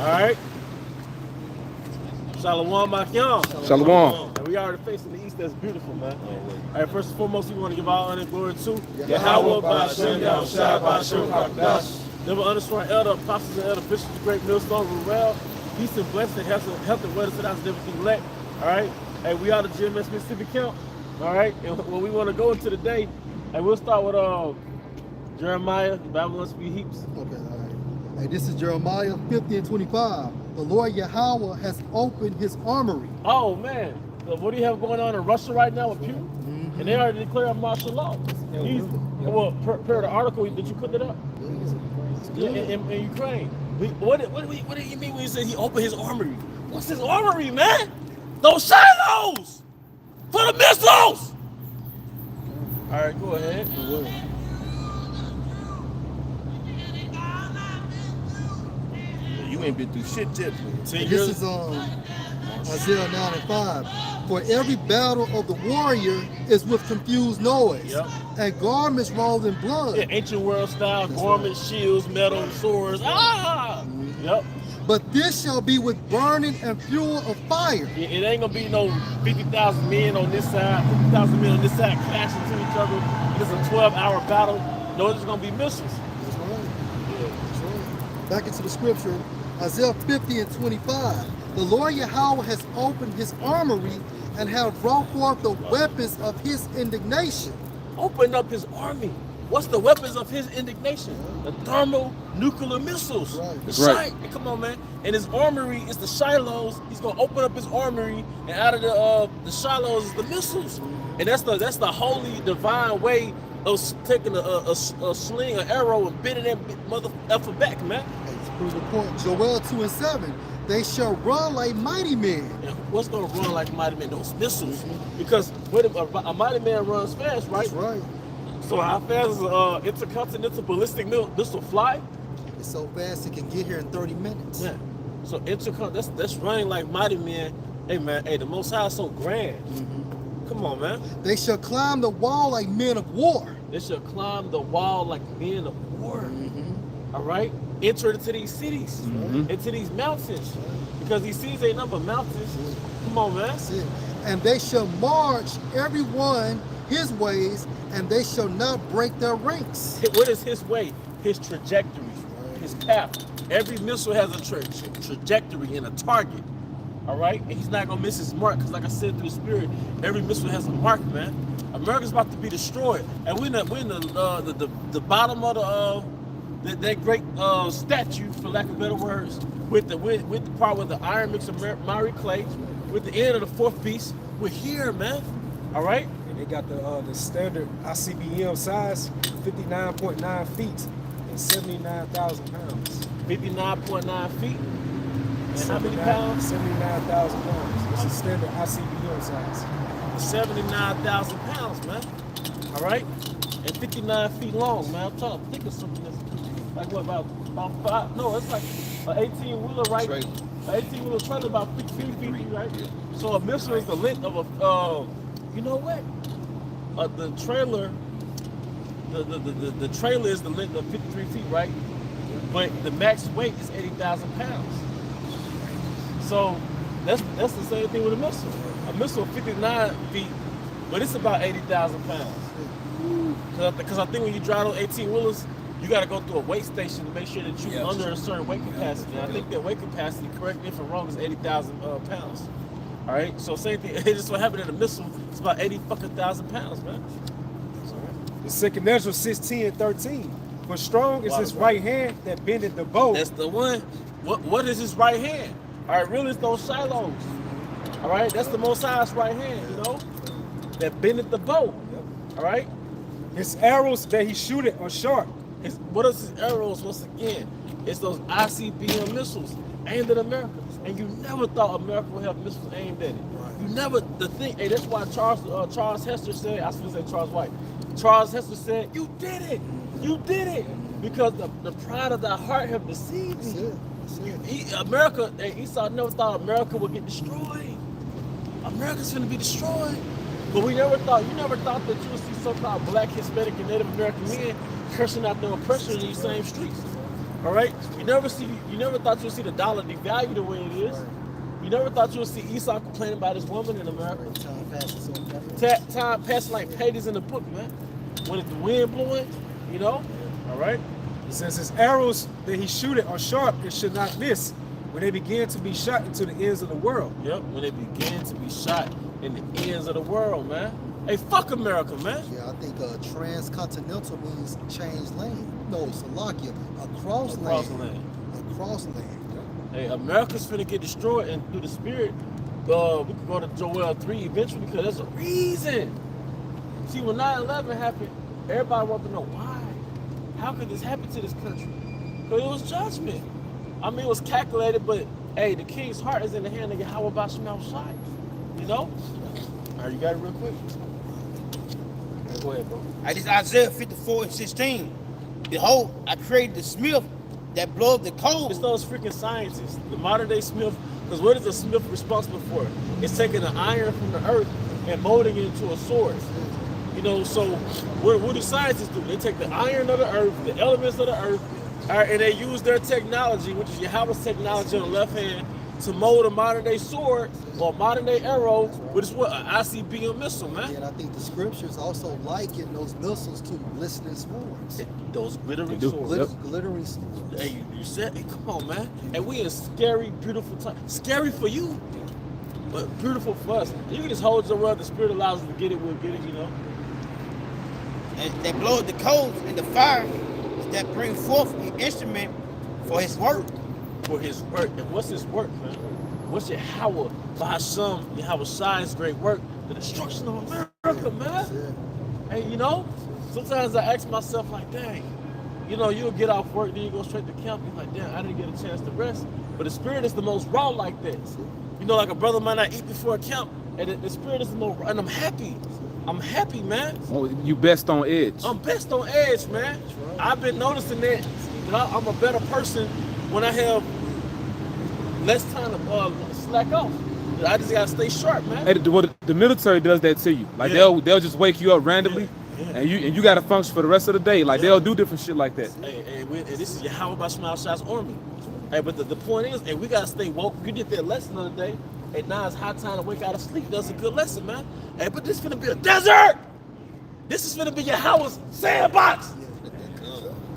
All right. Shalom, Makion. Shalom. And we already facing the east. That's beautiful, man. All right. First and foremost, we want to give all honor and glory to Yahweh, Ba'ashem, Yahushua, Ba'ashem, Hakadosh. Never underscore elder, apostles and elder bishops, the great millstone, Ruel. Peace and blessing, health and wealth, and everything elect. All right. Hey, we are the GMS Mississippi Camp. All right. And when we want to go into the day, and we'll start with Jeremiah, Babylon speak heaps. Okay, all right. Hey, this is Jeremiah 50 and 25. The Lord Yahweh has opened his armory. Oh man, so what do you have going on in Russia right now with Putin? Mm-hmm. And they already declared martial law. Well, per the article, did you put it up? In Ukraine. What do you mean when you say he opened his armory? What's his armory, man? Those silos for the missiles. All right, go ahead. You ain't been through shit yet, man. This is Isaiah 9 and 5. For every battle of the warrior is with confused noise, and garments rolled in blood. Yeah, ancient world style, garments, shields, metal, swords. Yep. But this shall be with burning and fuel of fire. It ain't gonna be no 50,000 men on this side, 50,000 men on this side clashing to each other. It's a 12-hour battle. No, it's gonna be missiles. That's right. That's right. Back into the scripture, Isaiah 50 and 25. The Lord Yahweh has opened his armory and have brought forth the weapons of his indignation. Open up his army. What's the weapons of his indignation? The thermonuclear missiles. Right. Come on, man. And his armory is the Shilohs. He's gonna open up his armory, and out of the Shilohs is the missiles. And that's the holy divine way of taking a sling, an arrow, and bending that mother effer back, man. Hey, to prove the point, Joel 2 and 7. They shall run like mighty men. Yeah, what's gonna run like mighty men? Those missiles. Because when a mighty man runs fast, right? That's right. So how fast is an intercontinental ballistic missile fly? It's so fast it can get here in 30 minutes. Yeah. So that's running like mighty men. Hey man, hey, the Most High is so grand. Come on, man. They shall climb the wall like men of war. They shall climb the wall like men of war. All right? Enter into these cities, into these mountains. Because these cities ain't nothing but mountains. Come on, man. That's it. And they shall march every one his ways, and they shall not break their ranks. What is his way? His trajectory, his path. Every missile has a trajectory and a target. All right? And he's not going to miss his mark, because like I said through the spirit, every missile has a mark, man. America's about to be destroyed. And we're in the bottom of that great statue, for lack of better words, with the part with the iron mixed with Mary clay, with the end of the fourth piece. We're here, man. All right? They got the standard ICBM size, 59.9 feet and 79,000 pounds. 59.9 feet. And how many pounds? 79,000 pounds. It's a standard ICBM size. 79,000 pounds, man. All right? And 59 feet long, man. I'm trying to think of something that's like what, about 5? No, it's like an 18-wheeler, right? An 18-wheeler trailer about 50 feet, right? So a missile is the length of a, you know what? The trailer, the trailer is the length of 53 feet, right? But the max weight is 80,000 pounds. So that's the same thing with a missile. A missile 59 feet, but it's about 80,000 pounds. Because I think when you drive those 18-wheelers, you got to go through a weight station to make sure that you're under a certain weight capacity. And I think that weight capacity, correct me if I'm wrong, is 80,000 pounds. All right, so same thing. It just what happened in a missile. It's about 80,000 pounds, man. The second Ezra 16 and 13. For strong is his right hand that bendeth the bow. That's the one. What is his right hand? All right, really, it's those Shilohs. All right, that's the Most High's right hand, you know, that bendeth the bow. All right, his arrows that he shooteth are sharp. What is his arrows? Once again, it's those ICBM missiles aimed at America. And you never thought America would have missiles aimed at it. You never, hey, that's why Charles Hester said, I was going to say Charles White. Charles Hester said, you did it. You did it. Because the pride of thy heart have deceived me. America, Esau never thought America would get destroyed. America's going to be destroyed. But you never thought that you would see so-called black, Hispanic, and Native American men cursing out their oppression in these same streets. All right, you never thought you'd see the dollar devalue the way it is. You never thought you would see Esau complaining about his woman in America. Time passing like pages in the book, man. When the wind blowing, you know. All right. It says his arrows that he shooteth are sharp and should not miss when they begin to be shot into the ends of the world. Yep, when they begin to be shot in the ends of the world, man. Hey, fuck America, man. Yeah, I think transcontinental means change lane. No, Salakia, across land. Across land. Hey, America's finna get destroyed, and through the spirit, we could go to Joel 3 eventually because there's a reason. See, when 9/11 happened, everybody wanted to know why. How could this happen to this country? Because it was judgment. I mean, it was calculated, but hey, the king's heart is in the hand of Yahweh Basham outside. You know? All right, you got it real quick. Right, go ahead, bro. This is Isaiah 54:16. Behold, I created the smith that bloweth the coals. It's those freaking scientists, the modern day smith. Because what is a smith responsible for? It's taking the iron from the earth and molding it into a sword. You know, so what do scientists do? They take the iron of the earth, the elements of the earth, and they use their technology, which is Yahweh's technology on the left hand, to mold a modern day sword or modern day arrow, which is what? An ICBM missile, man. Yeah, and I think the scriptures also liken those missiles to glistening swords. Those glittering swords. Glittering swords. Hey, you said, hey, come on, man. And we in scary, beautiful time. Scary for you, but beautiful for us. You can just hold your word. The Spirit allows us to get it. We'll get it, you know. And that bloweth the coals and the fire that bring forth an instrument for his work. For his work. And what's his work, man? What's Yahweh Basham, Yahweh Shine's great work? The destruction of America, man. And you know, sometimes I ask myself like, dang, you know, you'll get off work, then you go straight to camp. You're like, damn, I didn't get a chance to rest. But the Spirit is the most raw like this. You know, like a brother might not eat before a camp, and the Spirit is the most raw, and I'm happy. I'm happy, man. Oh, you best on edge. I'm best on edge, man. I've been noticing that I'm a better person when I have less time to slack off. I just gotta stay sharp, man. Hey, the military does that to you. Like they'll just wake you up randomly, and you gotta function for the rest of the day. Like they'll do different shit like that. Hey, this is Yahweh Basham Shah's army. Hey, but the point is, hey, we gotta stay woke. You did that lesson the other day. Hey, now it's high time to wake out of sleep. That's a good lesson, man. Hey, but this is gonna be a desert. This is gonna be Yahweh's sandbox.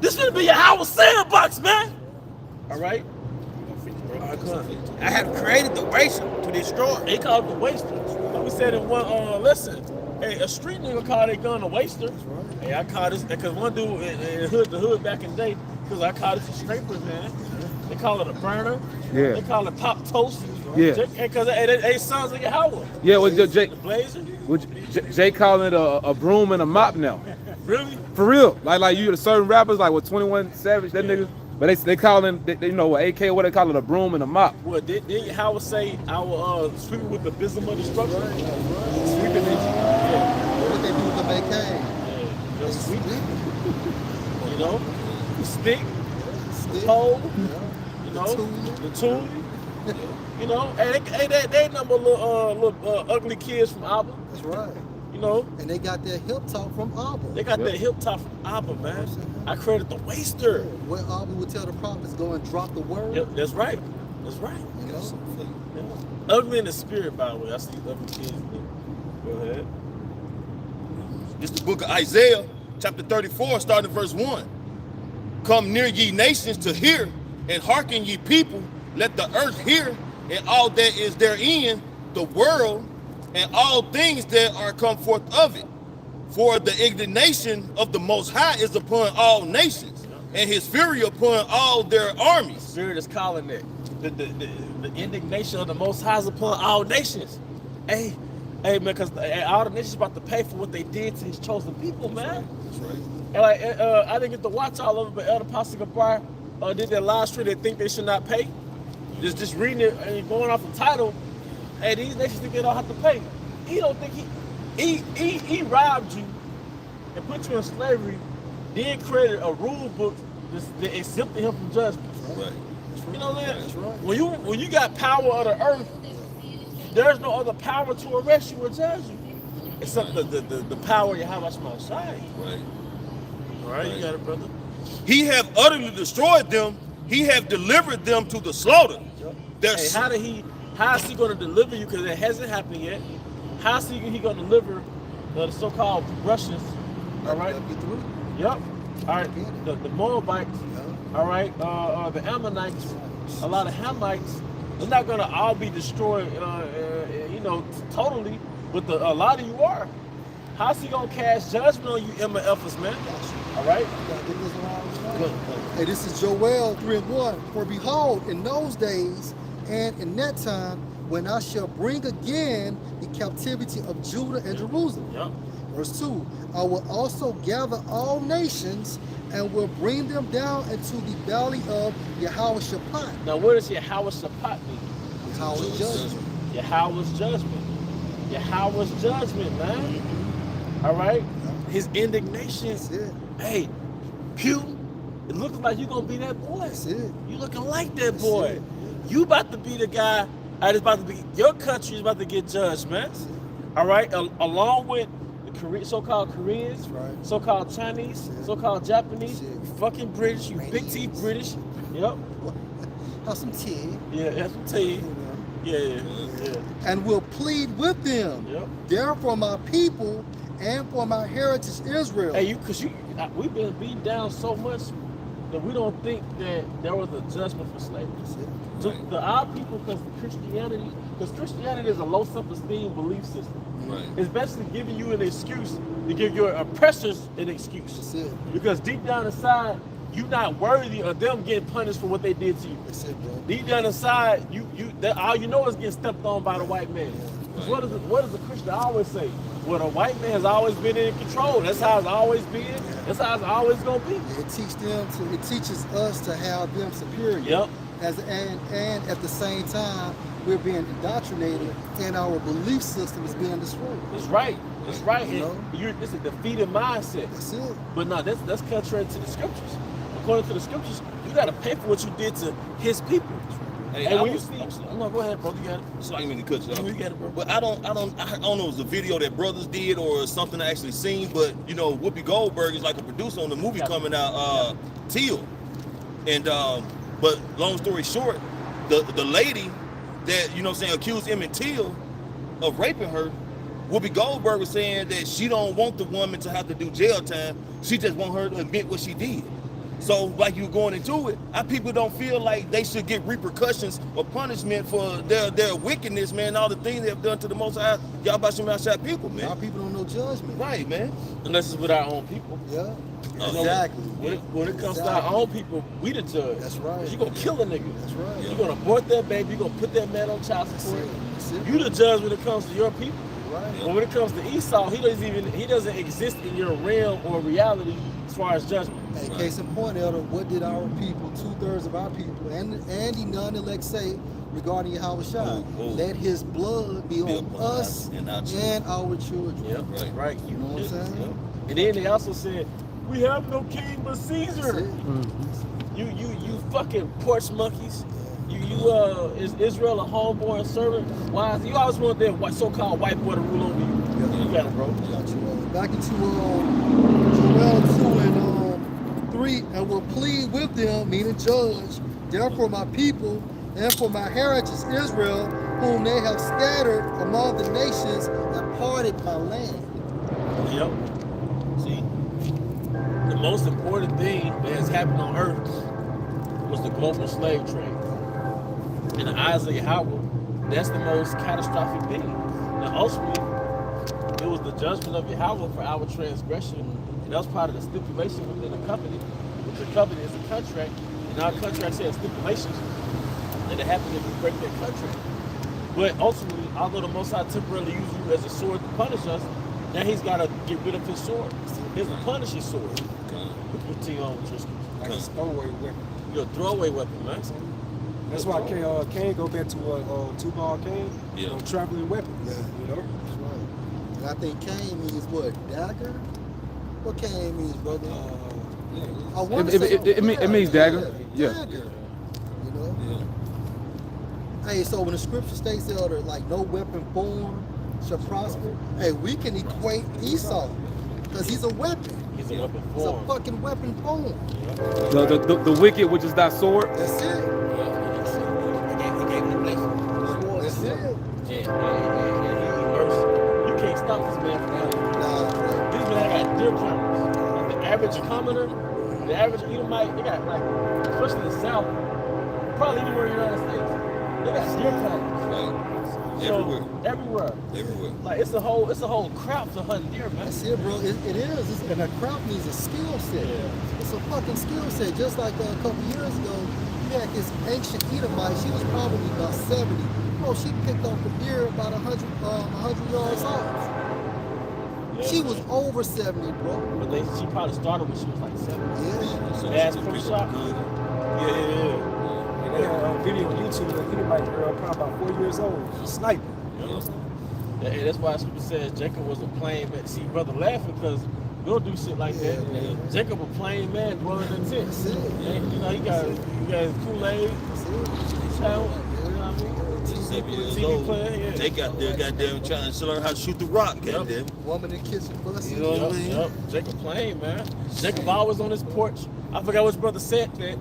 This is gonna be Yahweh's sandbox, man. All right. I have created the waste to destroy. They call it the waster. Like we said in one lesson. Hey, a street nigga called their gun a waster. Hey, I call this because one dude in the hood back in the day, because I call this a scraper, man. They call it a burner. Yeah. They call it pop toast. Yeah. Because they sons of Yahweh. Yeah, well, Jay, The blazer. Jay calling it a broom and a mop now. Really? For real. Like you, certain rappers like with 21 Savage, that nigga. But they calling they you know AK, what they call it, a broom and a mop. Well, did Yahweh say I will sweep it with the bism of destruction? Sweeping it. Yeah. What they do with the AK? Yeah. Just sweep it. You know? The stick. Stick. Pole. Yeah. You know? The tool. You know? And they number little ugly kids from Abba. That's right. You know? And they got their hip top from Abba. They got that hip top from Abba, man. I created the waster. Where Abba would tell the prophets, go and drop the word. Yep, that's right. That's right. You know? Yeah. Ugly in the spirit, by the way. I see ugly kids. Go ahead. This is the book of Isaiah, chapter 34, starting at verse 1. Come near ye nations to hear, and hearken ye people, let the earth hear, and all that is therein, the world, and all things that are come forth of it. For the indignation of the Most High is upon all nations, and his fury upon all their armies. Spirit is calling it. The indignation of the Most High is upon all nations. Hey, man, because all the nations about to pay for what they did to his chosen people, man. That's right. And like, I didn't get to watch all of it, but Elder Pastor Gabar did that live stream. They think they should not pay. Just reading it and going off the title. Hey, these nations think they don't have to pay. He don't think he robbed you and put you in slavery, then created a rule book that exempted him from judgment. Right. You know what I'm That's saying? right. When you got power of the earth, there's no other power to arrest you or judge you. Except the power you have on my side. Right. All right, you got it, brother. He hath utterly destroyed them he have delivered them to the slaughter. Hey, how is he going to deliver you? Because it hasn't happened yet. How is he going to deliver the so-called Russians? All right. Yep. All right. The Moabites. All right. The Ammonites. A lot of Hamites. They're not going to all be destroyed, totally. But a lot of you are. How's he going to cast judgment on you, MFers, man? All right. Hey, this is Joel 3:1. For behold, in those days and in that time, when I shall bring again the captivity of Judah and Jerusalem. Yep. Verse 2, I will also gather all nations and will bring them down into the valley of Yehoshaphat. Now, what does Yehoshaphat mean? Yahweh's judgment. Yahweh's judgment. Yahweh's judgment, man. All right? His indignation. That's it. Hey, Pew, it looks like you're going to be that boy. That's it. You looking like that That's boy. it. You about to be the guy, your country is about to get judged, man. All right? Along with the so-called Koreans, right. So-called Chinese, so-called Japanese, That's it. you fucking British, you big teeth British. Yep. Have some tea. Yeah, that's what I'm telling you. Yeah. And will plead with them. Yep. Therefore, my people and for my heritage Israel. Hey, we've been beaten down so much that we don't think that there was a judgment for slavery. So our people, because Christianity is a low self-esteem belief system. Right. It's basically giving you an excuse to give your oppressors an excuse. That's it. Because deep down inside, you're not worthy of them getting punished for what they did to you. That's it, bro. Deep down inside, all you know is getting stepped on by the white man. What does the Christian always say? Well, the white man has always been in control. That's how it's always been. That's how it's always gonna be. It teaches us to have them superior. Yep. And at the same time, we're being indoctrinated, and our belief system is being destroyed. It's right. It's right. You know? It's a defeated mindset. That's it. But no, that's contrary to the scriptures. According to the scriptures, you got to pay for what you did to his people. Hey, And when you see, no, go ahead, bro. You got it. Sorry, I didn't mean to cut you off. You got it, bro. But I don't know if it was a video that brothers did or something I actually seen, but Whoopi Goldberg is like a producer on the movie coming out, Teal. And but long story short, the lady that accused Emmett Till of raping her, Whoopi Goldberg was saying that she don't want the woman to have to do jail time. She just want her to admit what she did. So, like you going into it, our people don't feel like they should get repercussions or punishment for their wickedness, man, all the things they have done to the Most High, y'all outside people, man. Our people don't know judgment. Right, man. Unless it's with our own people. Yeah. Exactly. When it comes to our own people, we the judge. That's right. You're going to kill a nigga. That's right. You're going to abort that baby. You're going to put that man on child support. That's it. You the judge when it comes to your people. Right. But when it comes to Esau, he doesn't exist in your realm or reality as far as judgment. Hey, case in point, Elder, what did our people, 2/3 of our people, and the non-elect say regarding Yahushua? Let his blood be on us and our children. Yep, right. You know what I'm saying? Yep. And then they also said, we have no king but Caesar. You fucking porch monkeys. Is Israel a homeborn servant? Why? You always want that so-called white boy to rule over you. You got it, bro. Back into Joel 2 and 3, and will plead with them, meaning judge, therefore my people and for my heritage Israel, whom they have scattered among the nations and parted my land. Yep. See, the most important thing that has happened on earth was the global slave trade. In the eyes of Yahweh, that's the most catastrophic thing. Now, ultimately, it was the judgment of Yahweh for our transgression, and that was part of the stipulation within the covenant. The covenant is a contract, and our contract has stipulations, and it happens if you break that contract. But ultimately, although the Most High temporarily used you as a sword to punish us, now he's got to get rid of his sword. His punishing sword. Put your on with your skills. Like a throwaway weapon. You're a throwaway weapon, man. That's why Cain go back to a two-ball Cain, traveling weapon. Yeah. You know? That's right. And I think Cain means what? Dagger? What Cain means, brother? It means dagger. Yeah. Dagger. You know? Yeah. Hey, so when the scripture states, like no weapon formed shall prosper, hey, we can equate Esau. Because he's a weapon. He's a weapon He's a form. fucking weapon form. The wicked, which is that sword. That's it. He gave him the blessing. That's it. You can't stop this man from that. Nah, bro. These men got deer counters. Like the average commoner, the average Edomite, they got like, especially in the South, probably anywhere in the United States, they got deer counters. Everywhere. Everywhere. Everywhere. Like it's a whole crap to hunt deer, man. That's it, bro. It is. And a crop needs a skill set. Yeah. It's a fucking skill set. Just like a couple years ago, you had this ancient Edomite. She was probably about 70. Bro, she picked off the deer about 100 yards off. Yeah, She was man. over 70, bro. But she probably started when she was like 7. Yeah. Ass pro shot. Yeah. And they had a video on YouTube of an Edomite girl, probably about 4 years old, sniping. You know what I'm saying? And that's why Scripture says Jacob was a plain man. See, brother laughing because we don't do shit like that. Yeah. Jacob a plain man dwelling in tents. That's it. And, you know, he got his Kool-Aid, That's it. channel, you know what I mean? 7 years TV old. player, yeah. They got there, goddamn, trying to learn how to shoot the rock, goddamn. Woman in the kitchen busting. You know what I mean? Yep. Jacob plain, man. Jacob always on his porch. I forgot which brother said that.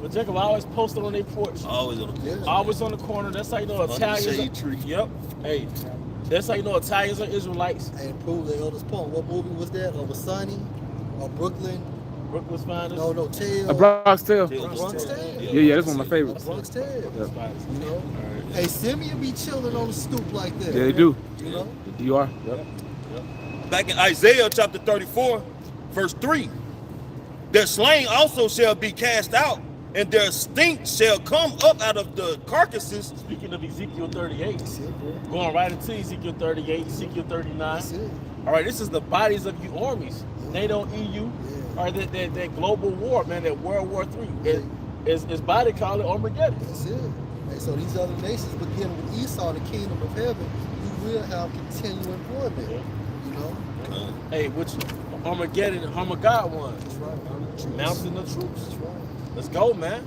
But Jacob always posted on their porch. Always on the Yeah. Always on the corner. That's how you know Under the Italians. shade tree. Yep. Hey, that's how you know Italians are Israelites. And prove the eldest point. What movie was that? Over Sunny? Or Brooklyn? Brooklyn's finest. No, Tale. A Bronx Tale. Bronx Tale. Yeah, that's one of my favorites. Bronx Tale. Brooklyn's finest. You know? Hey, Simeon be chilling on the stoop like that. Yeah, they do. You know? You are. Yep. Back in Isaiah chapter 34, verse 3. Their slain also shall be cast out, and their stink shall come up out of the carcasses. Speaking of Ezekiel 38, That's it, bro. going right into Ezekiel 38, Ezekiel 39. That's it. All right, this is the bodies of you armies. NATO, EU, Yeah. or that global war, man, that World War III. It's body call it Armageddon. That's it. Hey, so these other nations, beginning with Esau, the kingdom of heaven, you will have continuing warfare. Yeah. You know? Hey, which Armageddon, Armageddon one. That's right. Mountain of troops. That's right. Let's go, man.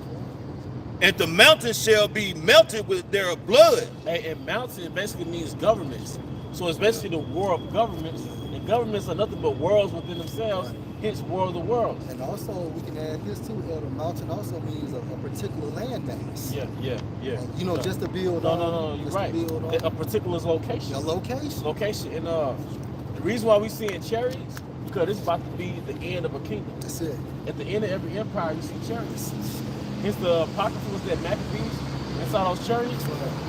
And the mountains shall be melted with their blood. Hey, and mountain basically means governments. So it's basically the war of governments. And governments are nothing but worlds within themselves, hence war of the worlds. And also, we can add this too, Elder. Mountain also means a particular landmass. Yeah. You know, just to build No, on. you're just right. To build on. A particular location. A location. Location. And the reason why we seeing chariots, because it's about to be the end of a kingdom. That's it. At the end of every empire, you see chariots. Hence the Apocrypha was that Maccabees, inside those chariots,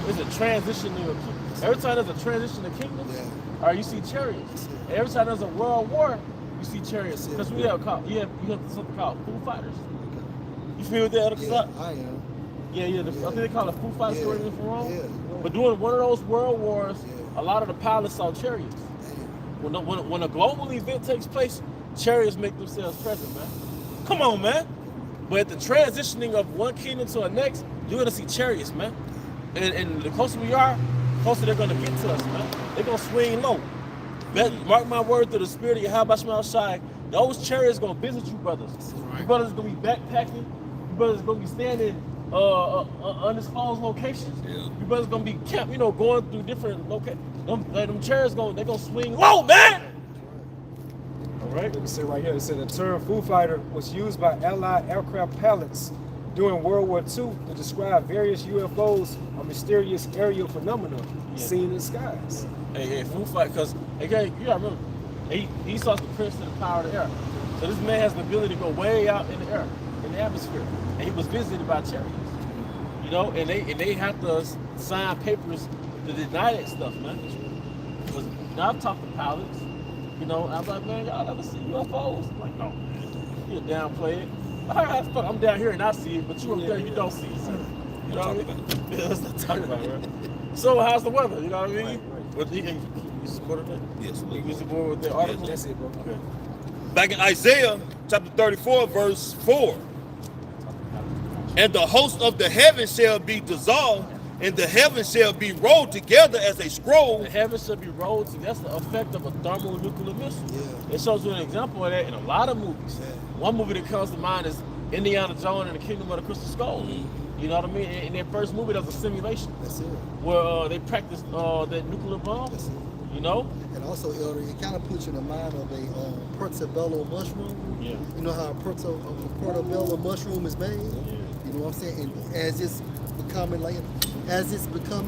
it's a transition in a kingdom. Every time there's a transition in kingdoms, Yeah. or you see chariots. And every time there's a world war, you see chariots. That's it. Because we have something called Foo Fighters. You familiar with that? Yeah, I am. Yeah. I think they call it Foo Fighters, correct me if I'm wrong. Yeah. But during one of those world wars, Yeah. a lot of the pilots saw chariots. When a global event takes place, chariots make themselves present, man. Come on, man. But at the transitioning of one kingdom to the next, you're gonna see chariots, man. And the closer we are, the closer they're gonna get to us, man. They're gonna swing low. Mark my word through the spirit of Yahweh Shema Shai, those chariots gonna visit you brothers. You brothers gonna be backpacking. You brothers gonna be standing undisclosed locations. Yeah. You brothers gonna be camped, going through different locations. Them chariots they're gonna swing low, man. All right. Let me say right here, it said the term Foo Fighter was used by Allied aircraft pilots during World War II to describe various UFOs or mysterious aerial phenomena seen in the skies. Hey, Foo Fight, because again, you gotta remember, Esau's the prince of the power of the air. So this man has the ability to go way out in the air, in the atmosphere, and he was visited by chariots. And they have to sign papers to deny that stuff, man. Because I've talked to pilots, I'm like, man, y'all ever see UFOs? I'm like, no, you downplay it. I'm down here and I see it, but you up there, you don't see it. So, you know what I mean? Yeah, let's not talk about it, right? So how's the weather? You know what I mean? But you supported that? Yes, You support with the article? That's it, bro. Okay. Back in Isaiah chapter 34, verse 4. And the host of the heavens shall be dissolved, and the heavens shall be rolled together as a scroll. The heavens shall be rolled. See, that's the effect of a thermonuclear missile. Yeah. It shows you an example of that in a lot of movies. Yeah. One movie that comes to mind is Indiana Jones and the Kingdom of the Crystal Skull. You know what I mean? In their first movie, there was a simulation That's it. where they practiced that nuclear bomb. That's it. You know? And also, Elder, it kind of puts you in the mind of a portobello mushroom. Yeah. You know how a portobello mushroom is made? You know what I'm saying? And as it's becoming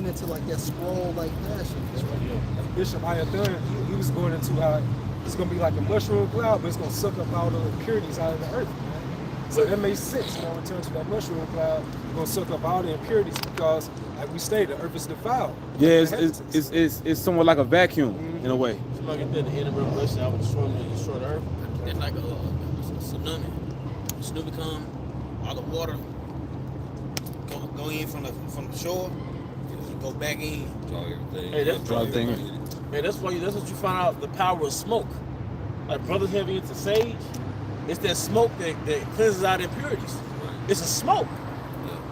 into like that scroll-like fashion. Bishop Ayathan, he was going into how it's gonna be like a mushroom cloud, but it's gonna suck up all the impurities out of the earth, man. So that makes sense, you know, in terms of that mushroom cloud, it's gonna suck up all the impurities because, like we stated, the earth is defiled. Yeah, it's somewhat like a vacuum in a way. It's like at the end of Revelation, I would destroy the earth. It's like a tsunami. Tsunami come, all the water go in from the shore, and go back in. Draw everything. Hey, that's Draw everything. Hey, that's what you find out the power of smoke. Like brothers heavy into sage, it's that smoke that cleanses out impurities. It's a smoke.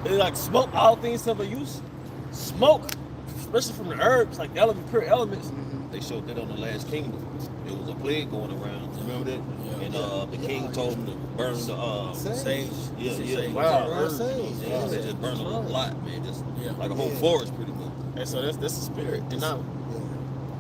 It's like smoke, all things have a use. Smoke, especially from the herbs, like the pure elements. They showed that on the Last Kingdom. There was a plague going around. Remember that? And the king told him to burn the Sage. Yeah. Wow. Burn sage. Yeah, they just burned a lot, man. Just like a whole forest, pretty much. And so that's the spirit. And now,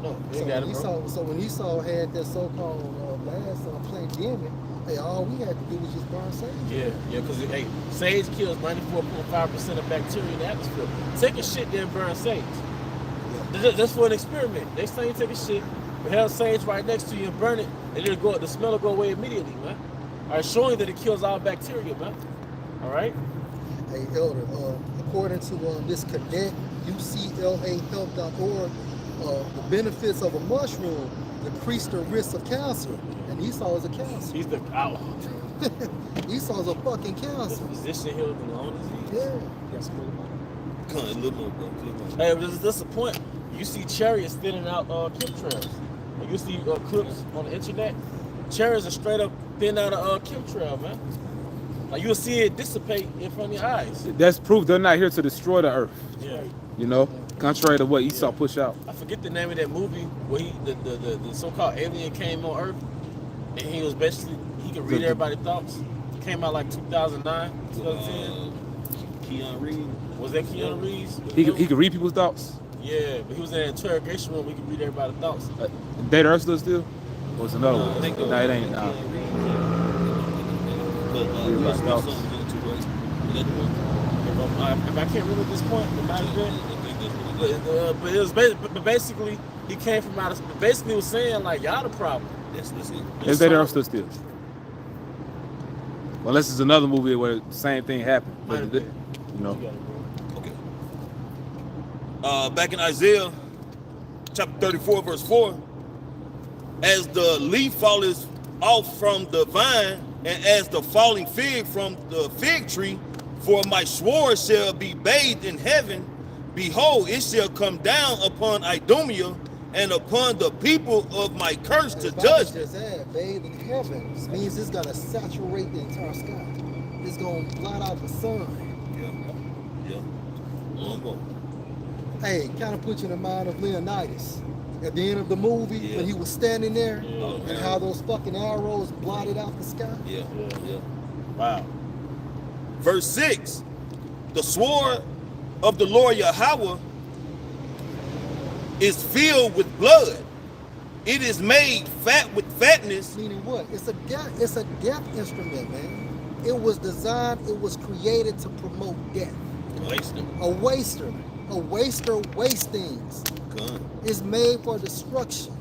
no, So you got it, bro. when Esau had that so-called last pandemic, hey, all we had to do was just burn sage. Yeah, because hey, sage kills 94.5% of bacteria in the atmosphere. Take a shit, then burn sage. That's for an experiment. Next time you take a shit, we have sage right next to you and burn it, and the smell will go away immediately, man. All right, showing that it kills all bacteria, man. All right. Hey, Elder, according to this cadet, UCLAhealth.org, the benefits of a mushroom decrease the risk of cancer. And Esau is a cancer. He's the owl. Esau's a fucking The cancer. physician healed the lung disease. Yeah. That's cool. Come on, look more, bro. Hey, but this is the point. You see chariots thinning out chemtrails. Like you see clips on the internet. Chariots are straight up thinning out a chemtrail, man. Like you'll see it dissipate in front of your eyes. That's proof they're not here to destroy the earth. Yeah. You know, contrary to what Esau pushed out. I forget the name of that movie where the so-called alien came on Earth, and he was basically he could read everybody's thoughts. It came out like 2009, 2010. Keanu Reeves. Was that Keanu Reeves? He could read people's thoughts. Yeah, but he was in an interrogation room. He could read everybody's thoughts. Dead Earth still? Or was another one? think No, it ain't. But something too, right? Is that the one? If I can't remember at this point, it might have been. But it was basically he came from out of. Basically, he was saying like y'all the problem. That's it. It's Dead Earth still. Well, unless it's another movie where the same thing happened. But, you know. Okay. Back in Isaiah chapter 34, verse 4, as the leaf falleth off from the vine, and as the falling fig from the fig tree, for my sword shall be bathed in heaven, behold, it shall come down upon Idumea and upon the people of my curse to judge them. Just add, bathe in heaven. This means it's gonna saturate the entire sky. It's gonna blot out the sun. Hey, kind of put you in the mind of Leonidas at the end of the movie when he was standing there and how those fucking arrows blotted out the sky. Yeah. Wow. Verse 6, the sword of the Lord Yahweh is filled with blood. It is made fat with fatness. Meaning what? It's a death instrument, man. It was designed, it was created to promote death. A waster wastes things. It's made for destruction.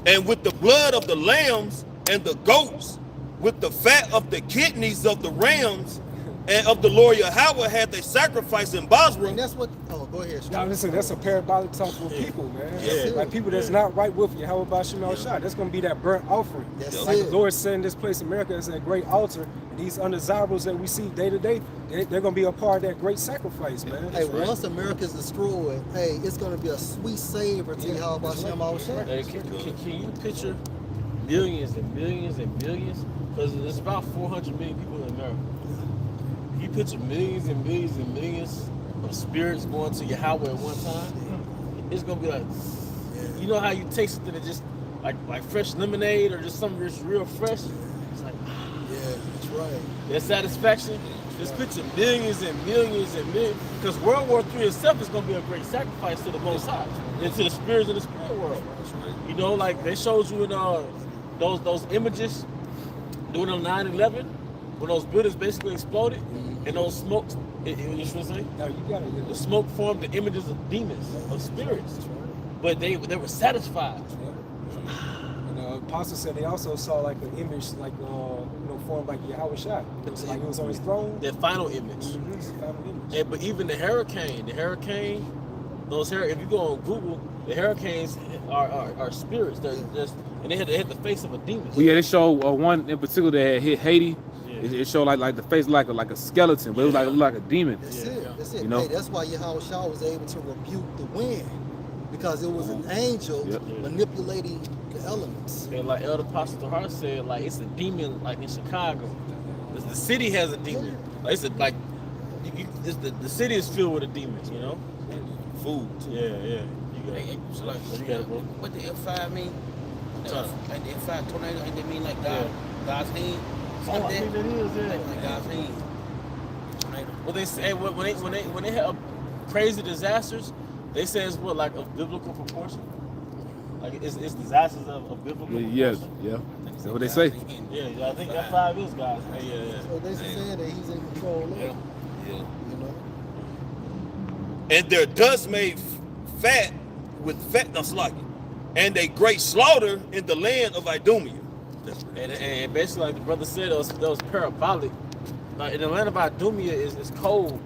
And with the blood of the lambs and the goats, with the fat of the kidneys of the rams and of the Lord Yahweh had they sacrificed in Basra. And that's what, go ahead. Now listen, that's a parabolic talk for people, man. Like people that's not right with you. How about Shemal Shah? That's gonna be that burnt offering. Like the Lord said in this place, America, is a great altar. And these undesirables that we see day to day, they're gonna be a part of that great sacrifice, man. Hey, once America's destroyed, hey, it's gonna be a sweet savor to you. How about Shemal Shah? Hey, can you picture millions and millions and millions? Because there's about 400 million people in America. You picture millions and millions and millions of spirits going to Yahweh at one time. It's gonna be like, you know how you taste something that just like fresh lemonade or just something that's real fresh. It's like, yeah, that's Right. Their satisfaction. Just picture millions and millions and millions. Because World War III itself is going to be a great sacrifice to the Most High and to the spirits of the spirit world. You know, like they showed you in those images during 9/11 when those buildings basically exploded and those smokes. You know what I'm saying? No, you got it. The smoke formed the images of demons, of spirits, but they were satisfied. And Apostle said they also saw like an image, like formed like Yahweh Shai. It was like he was on his throne. Their final image. Final image. But even the hurricane, if you go on Google, the hurricanes are spirits. They're just, and they had the face of a demon. Well, yeah, they show one in particular that had hit Haiti. It showed like the face like a skeleton, but it was like a demon. That's it. That's it. You know? Hey, that's why Yahweh Shah was able to rebuke the wind, because it was an angel manipulating the elements. And like Elder Pastor Tahar said, like it's a demon, like in Chicago. The city has a demon. Like it's the city is filled with a demon. You know, food. Yeah. You got it. So like, You got it, bro. what the F5 mean? Like the F5 tornado, and they mean like God's hand. Oh, I think that is, yeah. Like God's hand. Tornado. Well, they say when they have crazy disasters, they say it's what, like of biblical proportion. Like it's disasters of biblical Yes, proportion. yeah. That's what they say. Yeah, I think F5 is God's. Yeah. So they're saying that he's in control of it. Yeah. You know? And their dust made fat with fatness like it, and a great slaughter in the land of Idumea. And basically, like the brother said, that was parabolic. Like in the land of Idumea is cold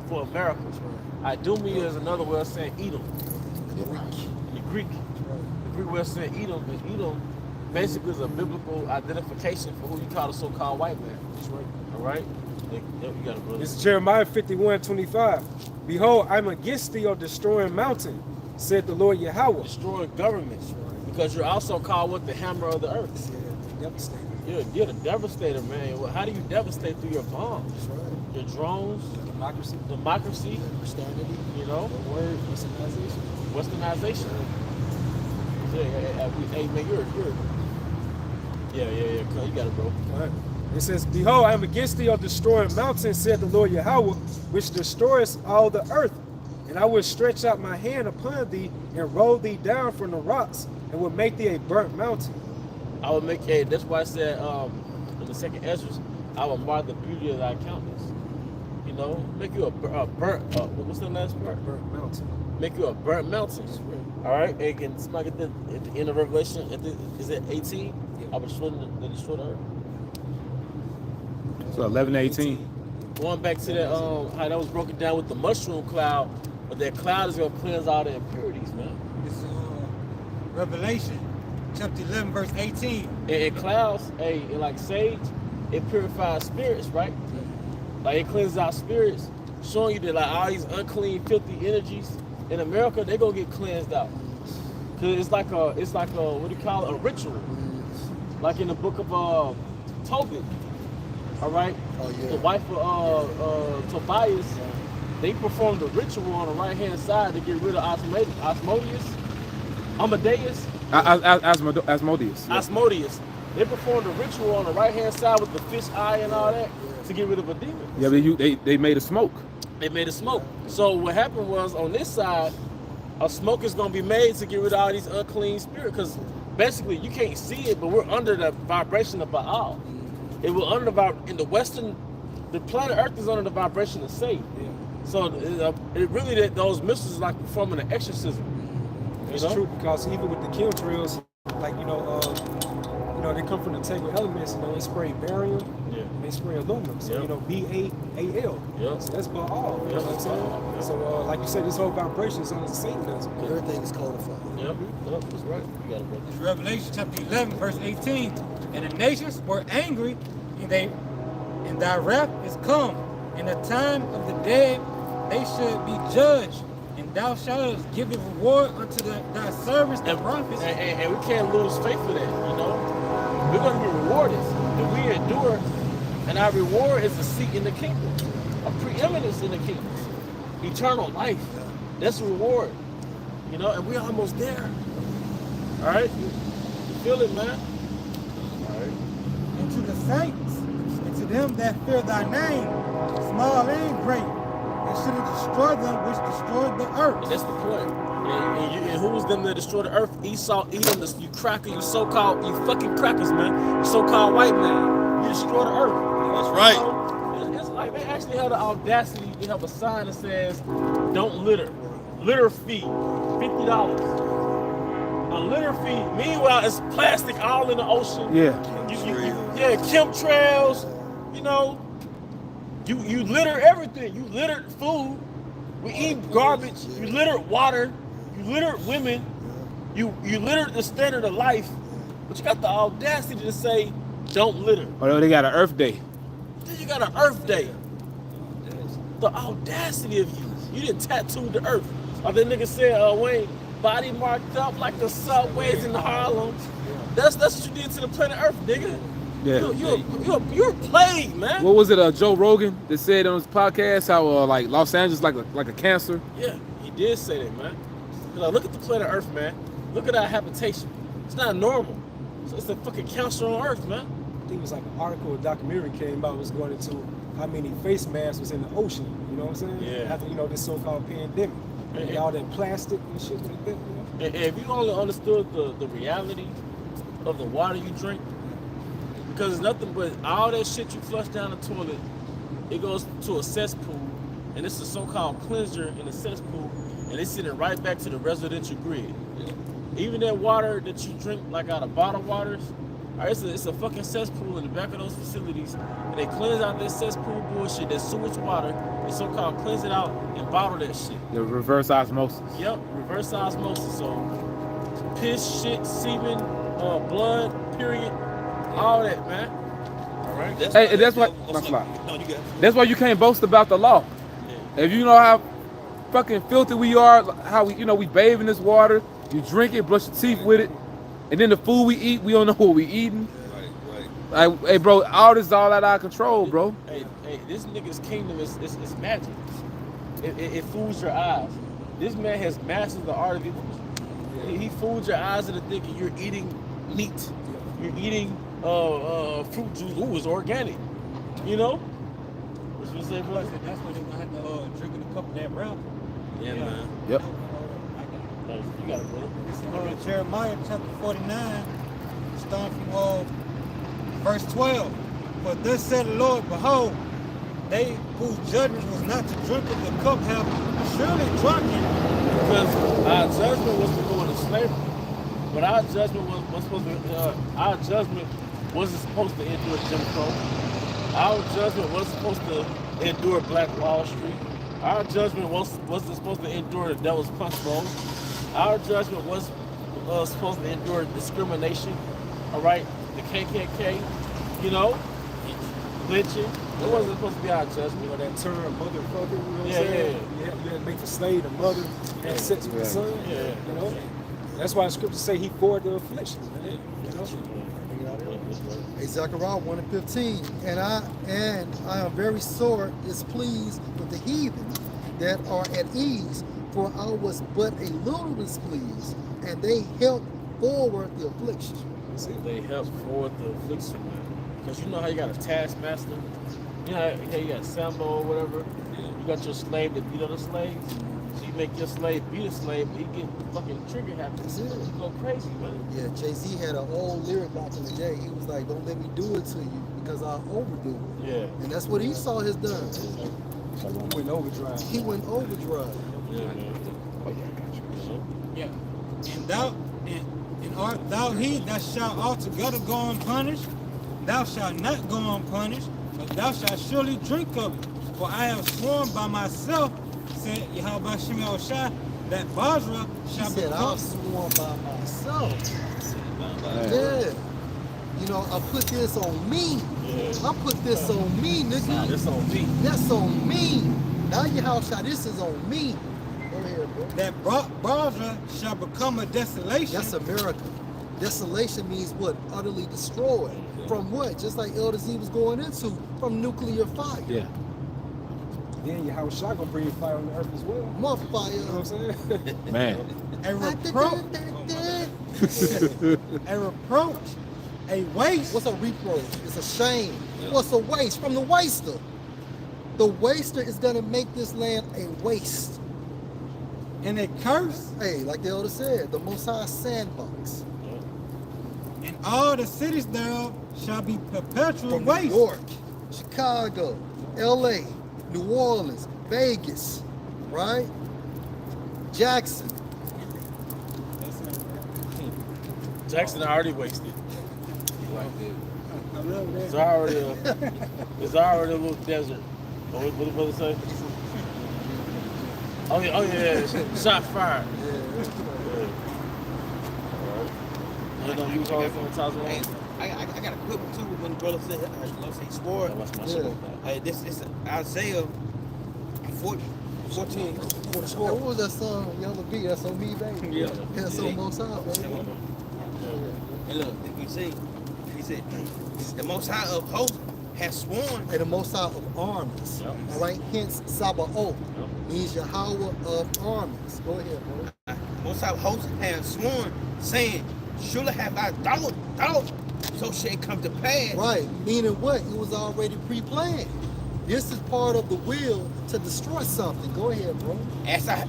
for America. Idumea is another way of saying Edom. The Greek way of saying Edom. And Edom basically is a biblical identification for who you call the so-called white man. That's right. All right. You got it, brother. This is Jeremiah 51:25. Behold, I'm against thee, O destroying mountain, said the Lord Yahweh. Destroying governments, because you're also called what, the hammer of the earth. Devastating. You're the devastator, man. Well, how do you devastate through your bombs? Your drones, democracy, Christianity. you know, The word, westernization. Hey man, you're yeah. You got it, bro. All right. It says, behold, I am against thee, O destroying mountain, said the Lord Yahweh, which destroyest all the earth. And I will stretch out my hand upon thee and roll thee down from the rocks, and will make thee a burnt mountain. I will make that's why I said in the second Ezra, I will mar the beauty of thy countenance. You know, make you a burnt. What's the last part? Burnt mountain. Make you a burnt mountain. All right. And can somebody get at the end of Revelation? Is it 18? I will destroy the earth. So 11:18. Going back to that, how that was broken down with the mushroom cloud, but that cloud is gonna cleanse all the impurities, man. It's Revelation chapter 11, verse 18. And clouds, like sage, it purifies spirits, right? Like it cleanses out spirits, showing you that like all these unclean, filthy energies in America, they gonna get cleansed out. Cause it's like a what do you call it? A ritual. Like in the book of Tobit. All right. Oh yeah. The wife of Tobias, they performed a ritual on the right hand side to get rid of Asmodeus. Asmodeus. Yeah. Asmodeus. They performed a ritual on the right hand side with the fish eye and all that to get rid of a demon. Yeah, but they made a smoke. They made a smoke. So what happened was on this side, a smoke is gonna be made to get rid of all these unclean spirits. Because basically you can't see it, but we're under the vibration of Baal. It will under the Western, the planet Earth is under the vibration of Satan. Yeah. So it really that those missiles is like performing an exorcism. It's true, because even with the chemtrails, like they come from the table elements. They spray barium, and they spray aluminum. So BAAL. Yeah. So that's Baal. You know what I'm saying? Yeah. So like you said, this whole vibration is on Satanism. Everything is codified. Yep, that's right. You got it, bro. It's Revelation chapter 11, verse 18. And the nations were angry, and thy wrath is come. In the time of the dead they should be judged. And thou shalt give a reward unto thy servants, the prophets. And we can't lose faith for that, you know. We're going to be rewarded if we endure, and our reward is a seat in the kingdom, a preeminence in the kingdom, eternal life. That's the reward, you know, and we're almost there. All right? You feel it, man? All right. And to the saints, and to them that fear thy name, small and great, and should destroy them which destroyed the earth. And that's the point. And who was them that destroyed the earth? Esau, Edom, you cracker, you so-called, you fucking crackers, man. You so-called white man. You destroy the earth. That's right. So, it's like they actually have the audacity to have a sign that says, don't litter. Litter fee, $50. A litter fee. Meanwhile, it's plastic all in the ocean. Yeah. Yeah, chemtrails, you know. You litter everything. You litter food. We eat garbage. You litter water. You litter women. You litter the standard of life. But you got the audacity to say, don't litter. Oh, they got an Earth Day. Then you got an Earth Day. The audacity of you. You didn't tattoo the earth. Or that nigga said, Wayne, body marked up like the subways in Harlem. That's what you did to the planet Earth, nigga. Yeah. You're a plague, man. What was it? Joe Rogan that said on his podcast how like Los Angeles like a cancer. Yeah, he did say that, man. Like, look at the planet Earth, man. Look at our habitation. It's not normal. So it's a fucking cancer on Earth, man. I think it was like an article, a documentary came out, was going into how many face masks was in the ocean. You know what I'm saying? Yeah. After, this so-called pandemic. And all that plastic and shit like that, you know? And if you only understood the reality of the water you drink, because it's nothing but all that shit you flush down the toilet, it goes to a cesspool, and it's a so-called cleanser in the cesspool, and it's sending right back to the residential grid. Even that water that you drink, like out of bottled waters, it's a fucking cesspool in the back of those facilities, and they cleanse out that cesspool bullshit, that sewage water, they so-called cleanse it out and bottle that shit. The reverse osmosis. Yep, reverse osmosis. So piss, shit, semen, blood, period, all that, man. All right. That's why. No, you got it. That's why you can't boast about the law. Yeah. If you know how fucking filthy we are, how we bathe in this water, you drink it, brush your teeth with it, and then the food we eat, we don't know what we eating. Right. Like, hey, bro, all this is all out of our control, bro. Hey, this nigga's kingdom is magic. It fools your eyes. This man has mastered the art of illusion. He fools your eyes into thinking you're eating meat. You're eating fruit juice. Ooh, it's organic. You know? What you say, bro? That's when they're gonna have to drink a cup of that brown. Yeah, man. Yep. You got it, brother. Jeremiah chapter 49, starting from verse 12. For thus said the Lord, behold, they whose judgment was not to drink of the cup have surely drunken. Because our judgment was to go into slavery. But our judgment was supposed to wasn't supposed to endure Jim Crow. Our judgment wasn't supposed to endure Black Wall Street. Our judgment wasn't supposed to endure the Devil's Punch Bowl. Our judgment was supposed to endure discrimination. All right, the KKK, lynching. It wasn't supposed to be our judgment. Or that term, motherfucker, you know what I'm Yeah, saying? yeah. You had to make the slave the mother and sex with the son. Yeah. You know? That's why the scriptures say he poured the affliction, man. You know? Hey, Zechariah 1:15, and I am very sore displeased with the heathen that are at ease, for I was but a little displeased, and they helped forward the affliction. They help forward the affliction, man. Because you know how you got a taskmaster? You know how you got Sambo or whatever? You got your slave that beat other slaves? So you make your slave beat a slave, but he get fucking trigger happy. That's it. You go crazy, man. Yeah, Jay-Z had an old lyric back in the day. He was like, don't let me do it to you because I'll overdo it. Yeah. And that's what Esau has done. He went overdrive. He went overdrive. Yeah, man. Yeah. And art thou he that shalt altogether go unpunished? Thou shalt not go unpunished, but thou shalt surely drink of it. For I have sworn by myself, said Yahweh Shem Yahushua, that Basra He shall said, become. I've sworn by myself. Yeah. I put this on me. Yeah. I put this on me, nigga. Nah, this on me. That's on me. Now your house shot, this is on me. Go ahead, bro. That Basra shall become a desolation. That's America. Desolation means what? Utterly destroyed. From what? Just like Elder Z was going into, from nuclear fire. Yeah. Then your house shot gonna bring fire on the earth as well. More fire. You know what I'm saying? Man. A reproach a waste. What's a reproach? It's a shame. What's a waste? From the waster. The waster is going to make this land a waste. And a curse, Hey, like the elder said, the Most High sandbox. and all the cities thereof shall be perpetual From waste. New York, Chicago, LA, New Orleans, Vegas, right? Jackson. Jackson already wasted. I love that. It's already a little desert. What the brother say? Oh yeah. Shot fired. You know, use all from the top Hey, I got a quick one too when the brother said, let's say swore. That's my Yeah. shit. Hey, this is Isaiah 14. What was that song? Yellow B, that's on me, baby. Yeah. That's on Most High, baby. And look, he said, the Most High of hosts has sworn. And the Most High of armies. Yep. All right, hence Sabaoth means Yahweh of armies. Go ahead, bro. Most High of hosts has sworn, saying, surely have I thought, so shall it come to pass. Right, meaning what? It was already pre-planned. This is part of the will to destroy something. Go ahead, bro. As I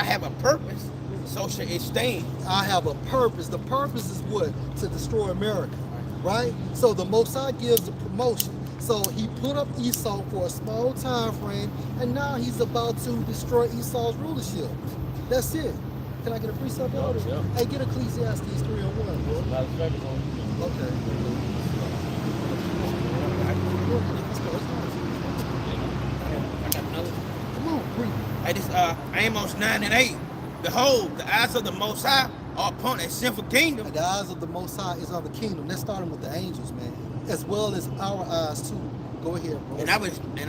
have a purpose, so shall it stand. I have a purpose. The purpose is what? To destroy America, right? So the Most High gives a promotion. So he put up Esau for a small time frame, and now he's about to destroy Esau's rulership. That's it. Can I get a precept order? Yeah. Hey, get Ecclesiastes 3:1, bro. Not expecting on. Okay. Come on, breathe. Hey, this Amos 9:8. Behold, the eyes of the Most High are upon a sinful kingdom. The eyes of the Most High is on the kingdom. Let's start with the angels, man, as well as our eyes too. Go ahead, bro. And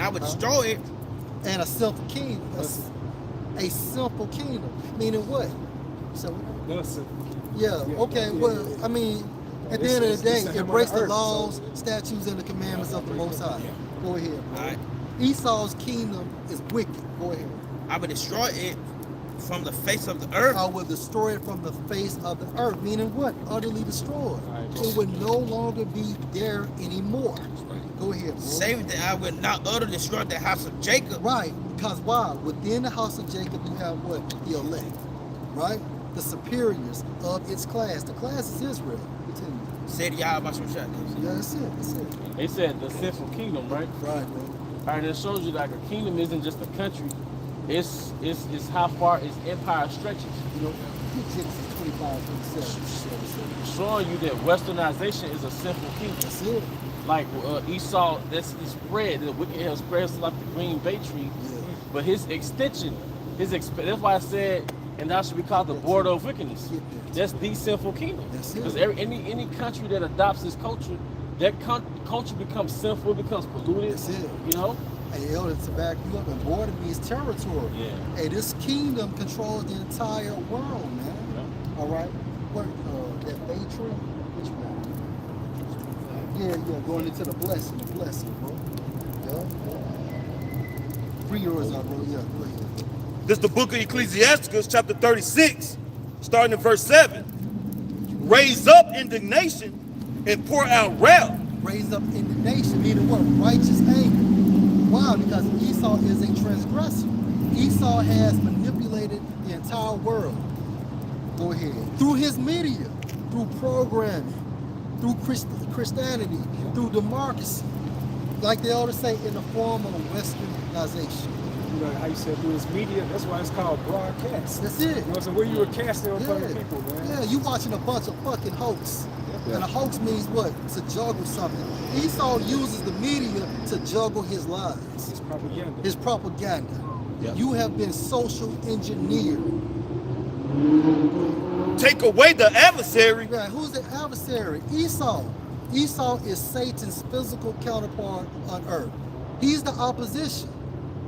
I would destroy it. And a simple kingdom. A simple kingdom. Meaning what? So, Thus, yeah, okay, well, I mean, at the end of the day, it's a embrace the earth, laws, so- statutes, and the commandments of the Most High. Go ahead, bro. All right. Esau's kingdom is wicked. Go ahead. I would destroy it from the face of the earth. I will destroy it from the face of the earth. Meaning what? Utterly destroyed. It would no longer be there anymore. Go ahead, bro. Saving that I will not utterly destroy the house of Jacob. Right, because why? Within the house of Jacob, you have what? The elect, right? The superiors of its class. The class is Israel. Continue. Said Yahweh about some shot. Yeah, that's it. That's it. They said the sinful kingdom, right? Right, bro. All right, it shows you like a kingdom isn't just a country. It's how far its empire stretches. You know, Genesis 25:27. showing you that westernization is a sinful kingdom. That's it. Like Esau, that's his spread. The wicked hell spreads like the green bay tree. Yeah. But his extension, that's why I said, and that should be called the border of wickedness. That's the sinful kingdom. That's it. Because any country that adopts this culture, that culture becomes sinful, becomes polluted. That's it. You know? Hey, elder, to back you up, and border means territory. Yeah. Hey, this kingdom controls the entire world, man. Yeah. All right. What? That bay tree? Which one? Yeah, going into the blessing, bro. Yeah. 3 years out, bro. Yeah, go ahead. This is the book of Ecclesiasticus, chapter 36, starting in verse 7. Raise up indignation and pour out wrath. Raise up indignation, meaning what? Righteous anger. Why? Because Esau is a transgressor. Esau has manipulated the entire world. Go ahead. Through his media, through programming, through Christianity, through democracy. Like the elders say, in the form of westernization. you know, how you said through his media, that's why it's called broadcast. That's it. You know what I'm saying? Where you were casting in front of people, man. Yeah, you watching a bunch of fucking hoax. And a hoax means what? To juggle something. Esau uses the media to juggle his lies. It's propaganda. His propaganda. Yeah. You have been social engineered. Take away the adversary. Right, who's the adversary? Esau. Esau is Satan's physical counterpart on earth. He's the opposition.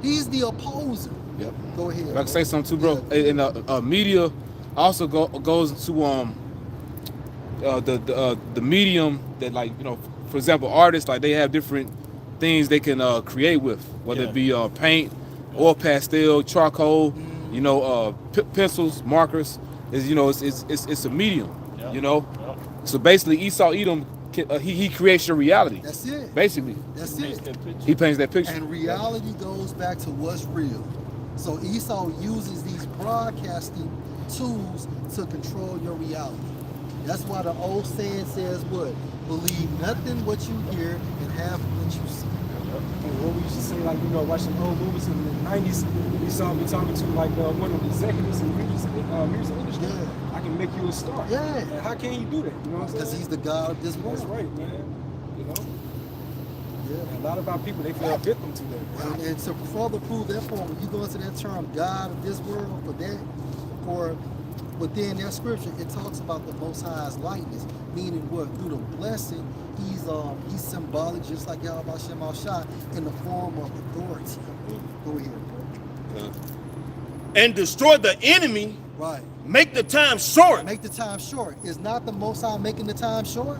He's the opposer. Yep. Go ahead. If I can say something too, bro. And media also goes to the medium that, like, you know, for example, artists, like, they have different things they can create with, whether it be paint, oil pastel, charcoal, you know, pencils, markers. Is, you know, it's a medium. Yeah. You know, So basically, Esau, Edom, he creates your reality. That's it. Basically, That's Paints it. that picture. he paints that picture. And reality goes back to what's real. So Esau uses these broadcasting tools to control your reality. That's why the old saying says what? Believe nothing what you hear and half what you see. And what we used to say, like, you know, watching old movies in the 90s, we saw me talking to like one of the executives in the music industry. Yeah. I can make you a star. Yeah. And how can you do that? You know what I'm Because saying? he's the God of this world. That's right, man. You know? Yeah. And a lot of our people, they feel a victim to that. And to further prove that point, when you go into that term God of this world, for within that scripture, it talks about the Most High's likeness, meaning what? Through the blessing, he's symbolic, just like Yahweh Shem Al-Shah, in the form of authority. Go ahead, bro. And destroy the enemy, Right. make the time short. Make the time short. Is not the Most High making the time short?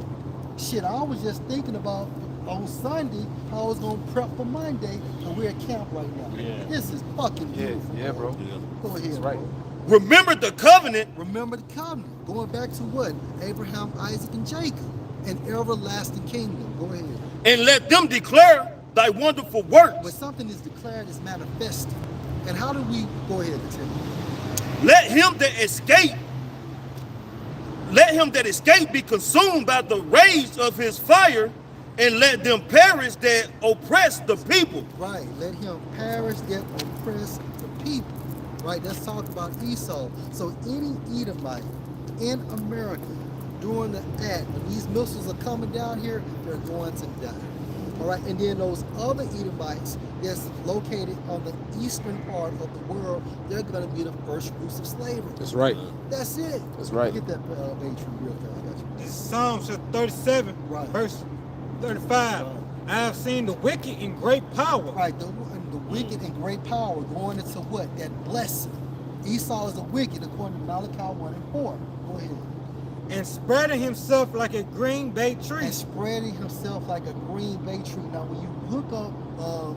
Shit, I was just thinking about on Sunday how I was gonna prep for Monday, and we're at camp right now. Yeah. This is fucking beautiful. Yeah, bro. Go ahead, That's right. bro. Remember the covenant, Remember the covenant. Going back to what? Abraham, Isaac, and Jacob. An everlasting kingdom. Go ahead. and let them declare thy wonderful works. When something is declared, it's manifested. And how do we go ahead and tell you? Let him that escape be consumed by the rage of his fire, and let them perish that oppress the people. Right. Let him perish that oppress the people. Right. Let's talk about Esau. So any Edomite in America during the act, when these missiles are coming down here, they're going to die. All right. And then those other Edomites that's located on the eastern part of the world, they're going to be the first fruits of slavery. That's right. That's it. That's right. Get that matrix real fast. I got you. This is Psalms 37, Right. verse 35. I have seen the wicked in great power. Right, the wicked and great power going into what? That blessing. Esau is the wicked according to Malachi 1 and 4. Go ahead. And spreading himself like a green bay tree. And spreading himself like a green bay tree. Now, when you look up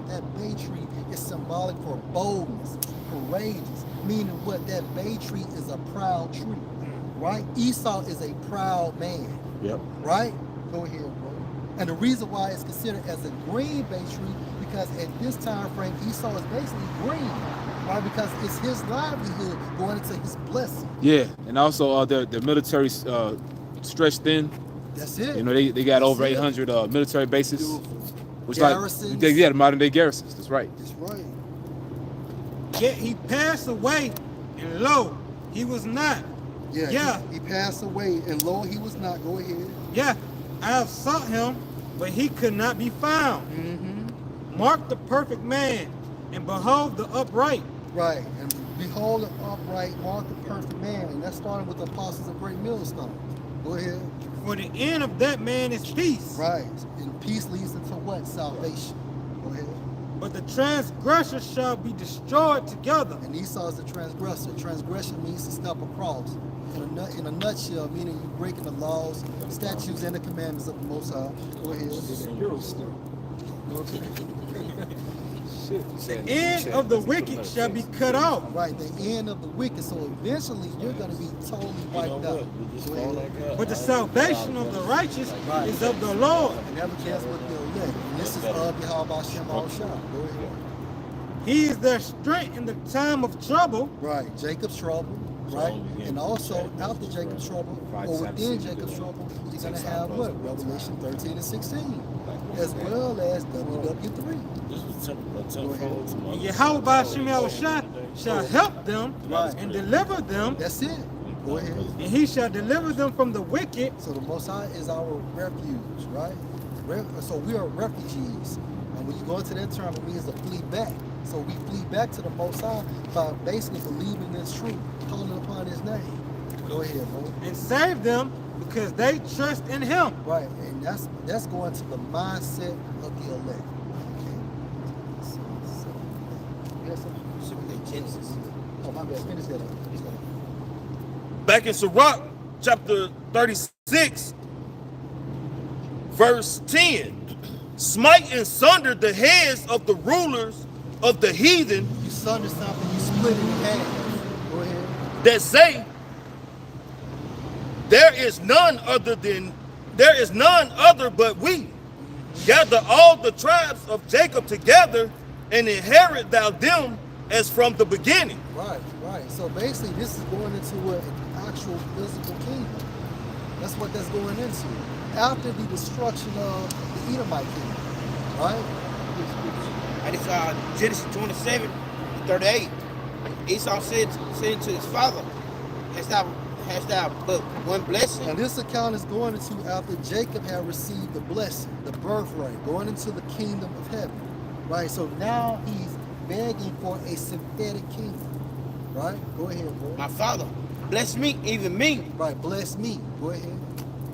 that bay tree, it's symbolic for boldness, courageous, meaning what? That bay tree is a proud tree, right? Esau is a proud man, Yep. right? Go ahead, bro. And the reason why it's considered as a green bay tree, because at this time frame, Esau is basically green, right? Because it's his livelihood going into his blessing. Yeah, and also the military stretched thin. That's it. You know, they got over That's it. 800 military bases, Beautiful. which Garrisons. the modern day garrisons. That's right. That's right. Yet he passed away, and lo, he was not. Yeah. He passed away, and lo, he was not. Go ahead. Yeah, I have sought him, but he could not be found. Mm-hmm. Mark the perfect man, and behold the upright. Right. And behold the upright, mark the perfect man. And that's starting with the apostles of Great Millstone. Go ahead. For the end of that man is peace. Right. And peace leads into what? Salvation. Go ahead. But the transgressor shall be destroyed together. And Esau is the transgressor. Transgression means to step across. In a nutshell, meaning you breaking the laws, statutes, and the commandments of the Most High. Go ahead. Euro stuff. The end of the wicked shall be cut off. Right, the end of the wicked. So eventually you're going to be totally wiped out. Go ahead. But the salvation of the righteous is of the Lord. And never cares what the elect. And this is of Yahweh Shem Al-Shah. Go ahead. He is their strength in the time of trouble. Right, Jacob's trouble. Right, and also after Jacob's trouble, or within Jacob's trouble, you're going to have what? Revelation 13 and 16, as well as WW3. This was temple. And Yahweh Shem Al-Shah shall help them and deliver them, That's it. Go ahead. and he shall deliver them from the wicked. So the Most High is our refuge, right? So we are refugees. And when you go into that term, it means to flee back. So we flee back to the Most High by basically believing this truth, calling upon his name. Go ahead, bro. And save them because they trust in him. Right, and that's going to the mindset of the elect. Okay. So yes, sir. Genesis. Oh, my bad. Finish that up. Finish that up. Back in Sirach, chapter 36, verse 10. Smite and sunder the heads of the rulers of the heathen You sunder something, you split it in half. Go ahead. that say, there is none other but we. Gather all the tribes of Jacob together and inherit thou them as from the beginning. Right. So basically, this is going into an actual physical kingdom. That's what that's going into. After the destruction of the Edomite kingdom, right? And it's Genesis 27:38. Esau said to his father, hast thou but one blessing? Now this account is going into after Jacob had received the blessing, the birthright, going into the kingdom of heaven, right? So now he's begging for a synthetic kingdom, right? Go ahead, bro. My father, bless me, even me. Right, bless me. Go ahead.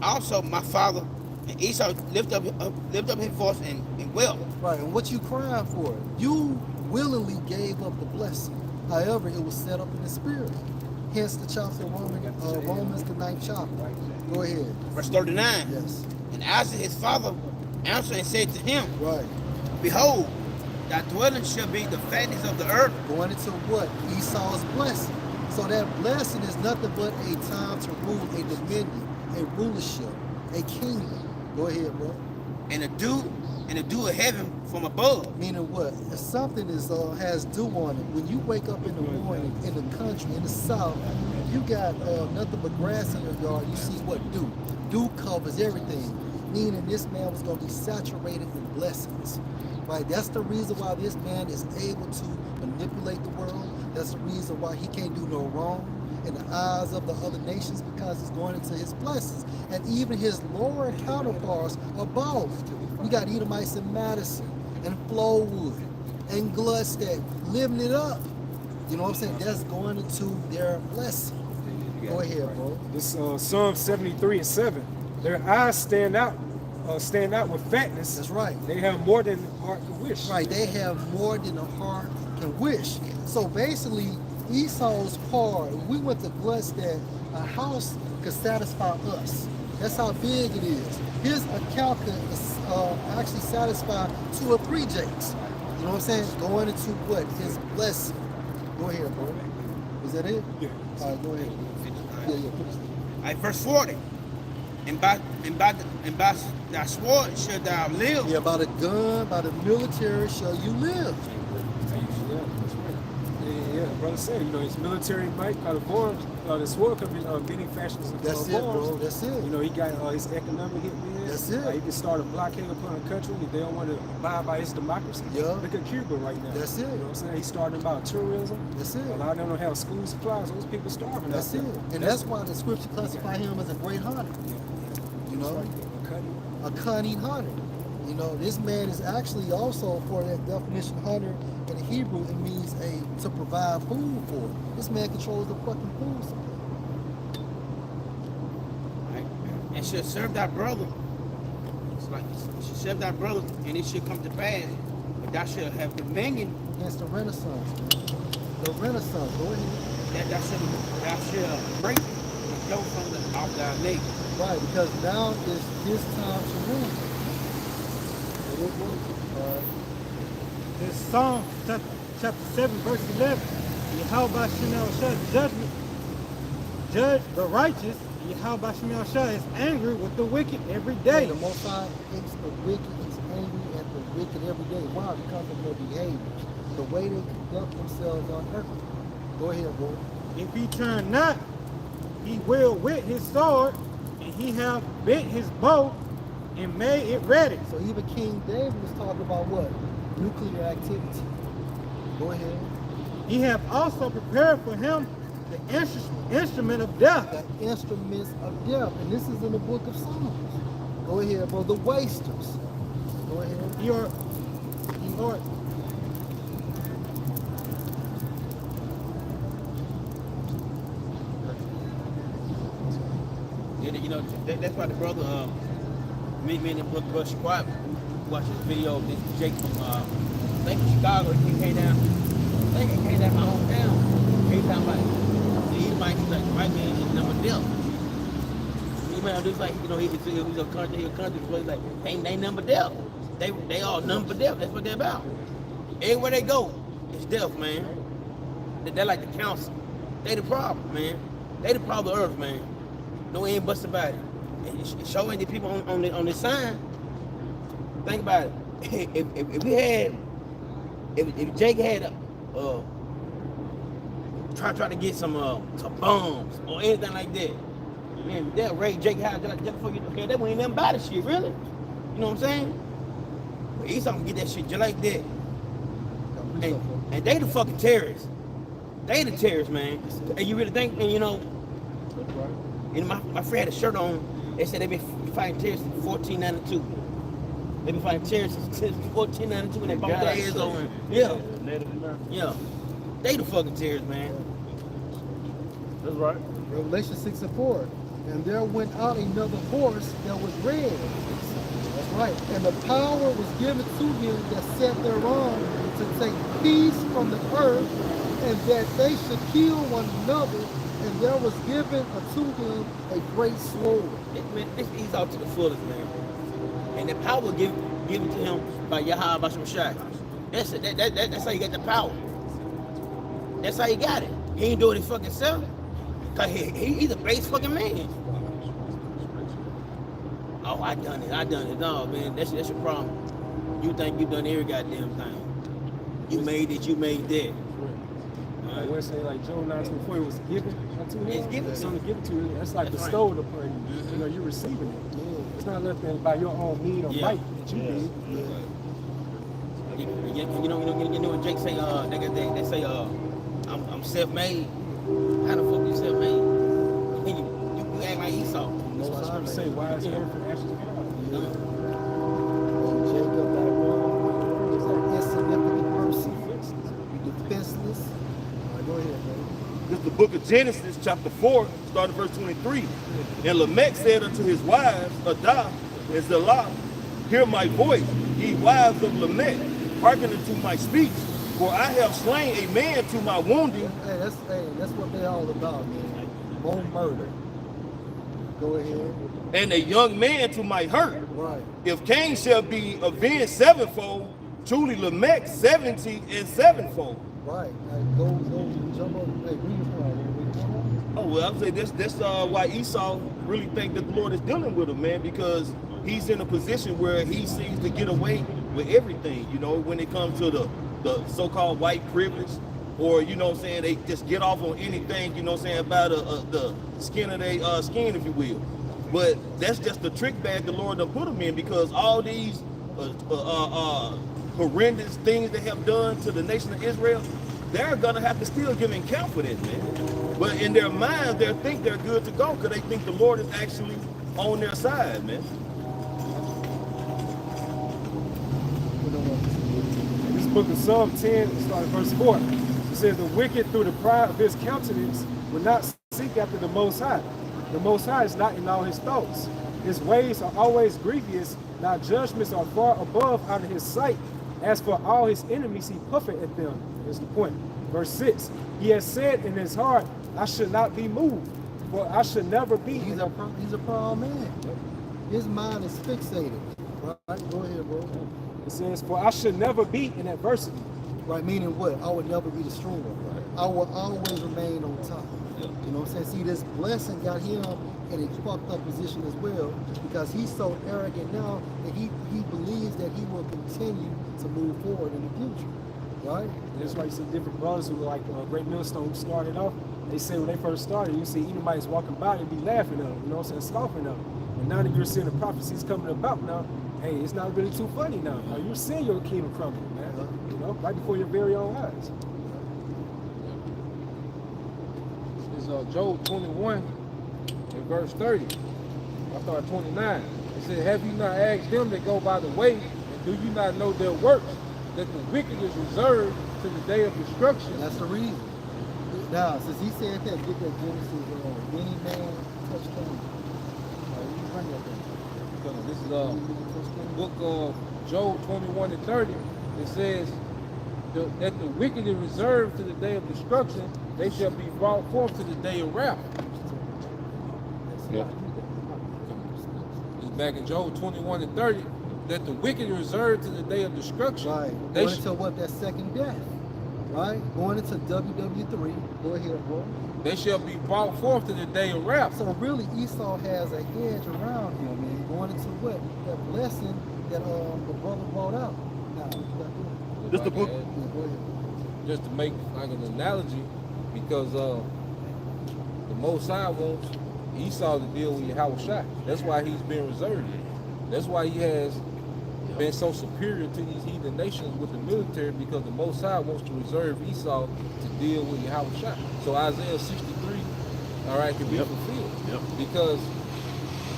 Also, my father, and Esau lift up his voice and wept. Right, and what you crying for? You willingly gave up the blessing. However, it was set up in the spirit. Hence the chapter Romans, the 9th chapter. Go ahead. Verse 39. Yes. And Isaac his father answered and said to him, Right. Behold, thy dwelling shall be the fatness of the earth. Going into what? Esau's blessing. So that blessing is nothing but a time to rule, a dominion, a rulership, a kingdom. Go ahead, bro. And the dew of heaven from above. Meaning what? If something has dew on it, when you wake up in the morning in the country, in the south, you got nothing but grass in your yard, you see what dew. Dew covers everything. Meaning this man was going to be saturated in blessings. Right? That's the reason why this man is able to manipulate the world. That's the reason why he can't do no wrong in the eyes of the other nations, because he's going into his blessings. And even his lower counterparts above. We got Edomites in Madison and Flowood and Gluckstadt living it up. You know what I'm saying? That's going into their blessing. Go ahead, bro. This Psalm 73:7. Their eyes stand out with fatness. That's right. They have more than the heart can wish. Right, they have more than the heart can wish. So basically, Esau's part, if we went to Gluckstadt, a house could satisfy us. That's how big it is. His account could actually satisfy 2 or 3 jakes. You know what I'm saying? Going into what? His blessing. Go ahead, bro. Is that it? Yeah. All right, go ahead. Yeah. All right, verse 40. And by thy sword shall thou live. Yeah, by the gun, by the military shall you live. Yeah, brother said, his military might kind of form, the sword could be many fashions of That's it, bro. That's it. He got his economic hitman. That's it. He can start a blockade upon a country if they don't want to abide by his democracy. Yeah. Look at Cuba right now. That's it. You know what I'm saying? He's starting about tourism. That's it. A lot of them don't have school supplies. Those people starving. That's it. And that's why the scripture classify him as a great hunter. You know? A cunning hunter. You know, this man is actually also, for that definition hunter in Hebrew, it means to provide food for. This man controls the fucking food supply. Right? And shall serve thy brother. It's like, shall serve thy brother, and it shall come to pass, but thou shalt have dominion. Against the Renaissance, man. The Renaissance, go ahead. That thou shalt break and flow from off thy neck. Right, because now is his time to rule. This Psalm chapter 7 verse 11. Yahweh Shemel Shah judge the righteous. Yahweh Shemel Shah is angry with the wicked every day. The Most High hates the wicked. He's angry at the wicked every day. Why? Because of their behavior, the way they conduct themselves on earth. Go ahead, bro. If he turn not, he will with his sword, and he have bent his bow and made it ready. So even King David was talking about what? Nuclear activity. Go ahead. He have also prepared for him the instrument of death. The instruments of death. And this is in the book of Psalms. Go ahead, bro. The wasters. Go ahead. He or You know, that's why the brother, me and the brother Squad, watched this video of this Jake from, I think Chicago. He came down. I think he came down my hometown. He talking about the Edomites, like white man is number death. You know, just like he's a country place like they number death. They all number death. That's what they're about. Everywhere they go, it's death, man. They're like the council. They the problem, man. They the problem of the earth, man. No end buts about it. And it's showing the people on the sign. Think about it. If Jake had try to get some bombs or anything like that, man, they'll raid Jake house just before you okay, that ain't nothing about the shit, really. You know what I'm saying? But Esau can get that shit just like that. And they the fucking terrorists. They the terrorists, man. And you really think, and you know, and my friend had a shirt on, they said they've been fighting terrorists since 1492. They've been fighting terrorists since 1492 when they bumped their heads over. Yeah. Yeah. They the fucking terrorists, man. That's right. Revelation 6:4. And there went out another horse that was red. That's right. And the power was given to him that sat thereon to take peace from the earth, and that they should kill one another. And there was given unto him a great sword. This Esau to the fullest, man. And the power given to him by Yahweh Basham Shai. That's how you got the power. That's how he got it. He ain't doing it his fucking self. Cause he's a base fucking man. Oh, I done it. No, man, that's your problem. You think you done every goddamn thing. You made it, you made that. I would say like Job 9:24 was given unto him. It's given It's to only you. given to you. That's like That's bestowed upon you. You know, you're receiving it. It's not nothing by your own need or might that you did. You know what Jake say? They say I'm self-made. How the fuck you self-made? You act like Esau. That's what I was going to say. Why is it from ashes to God? Jacob, that one is an insignificant person. Defenseless. All right, go ahead, man. This is the book of Genesis, chapter 4, starting verse 23. And Lamech said unto his wives, Adah and Zillah, hear my voice, ye wives of Lamech, hearken unto my speech, for I have slain a man to my wounding. Hey, that's what they're all about, man. More murder. Go ahead. And a young man to my hurt. Right. If Cain shall be avenged sevenfold, truly Lamech 70 and sevenfold. Right. Go jump up. Hey, read it. Oh well, I would say that's why Esau really think that the Lord is dealing with him, man, because he's in a position where he seems to get away with everything, you know, when it comes to the so-called white privilege, or you know what I'm saying, they just get off on anything, you know what I'm saying, about the skin of their skin, if you will. But that's just the trick bag the Lord done put them in, because all these horrendous things they have done to the nation of Israel, they're gonna have to still give an account for that, man. But in their minds, they think they're good to go because they think the Lord is actually on their side, man. This book of Psalm 10, starting verse 4. It says, the wicked through the pride of his countenance will not seek after the Most High. The Most High is not in all his thoughts. His ways are always grievous, now judgments are far above out of his sight. As for all his enemies, he puffeth at them. Here's the point. Verse 6. He has said in his heart, I should not be moved, for I should never be. He's a proud man. His mind is fixated. Right? Go ahead, bro. It says, for I should never be in adversity. Right, meaning what? I would never be destroyed. Right? I will always remain on top. You know what I'm saying? See, this blessing got him in a fucked up position as well, because he's so arrogant now that he believes that he will continue to move forward in the future. Right? There's like some different brothers who like Great Millstone who started off. They say when they first started, you see Edomites walking by and be laughing at them, you know what I'm saying, scoffing at them. And now that you're seeing the prophecies coming about now, hey, it's not really too funny now. You're seeing your kingdom crumble, man. You know, right before your very own eyes. This is Job 21 and verse 30. I start 29. It said, have you not asked them that go by the way, and do you not know their works, that the wicked is reserved to the day of destruction? That's the reason. Now, since he said that, get that Genesis any man touch Cain. This is the book of Job 21 and 30. It says that the wicked is reserved to the day of destruction. They shall be brought forth to the day of wrath. Yeah. It's back in Job 21 and 30. That the wicked is reserved to the day of destruction. Right. They Until what? That second death. right? Going into WW3. Go ahead, bro. They shall be brought forth in the day of wrath. So really, Esau has a hedge around him, man. Going into what? That blessing that the brother brought out. Now, This the book. yeah, go ahead. Just to make like an analogy, because the Most High wants Esau to deal with Yahushua. That's why he's been reserved. That's why he has been so superior to these heathen nations with the military, because the Most High wants to reserve Esau to deal with Yahushua. So Isaiah 63, all right, can be fulfilled. Yep. Because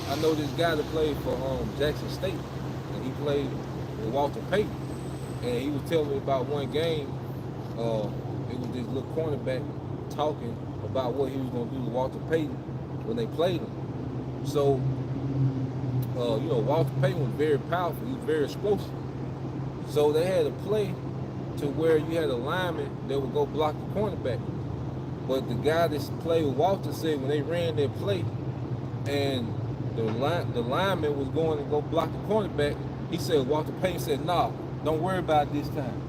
I know this guy that played for Jackson State, and he played with Walter Payton, and he was telling me about one game. It was this little cornerback talking about what he was going to do to Walter Payton when they played him. So, you know, Walter Payton was very powerful. He was very explosive. So they had a play to where you had a lineman that would go block the cornerback. But the guy that played with Walter said when they ran their play and the lineman was going to go block the cornerback, he said, Walter Payton said, nah, don't worry about it this time.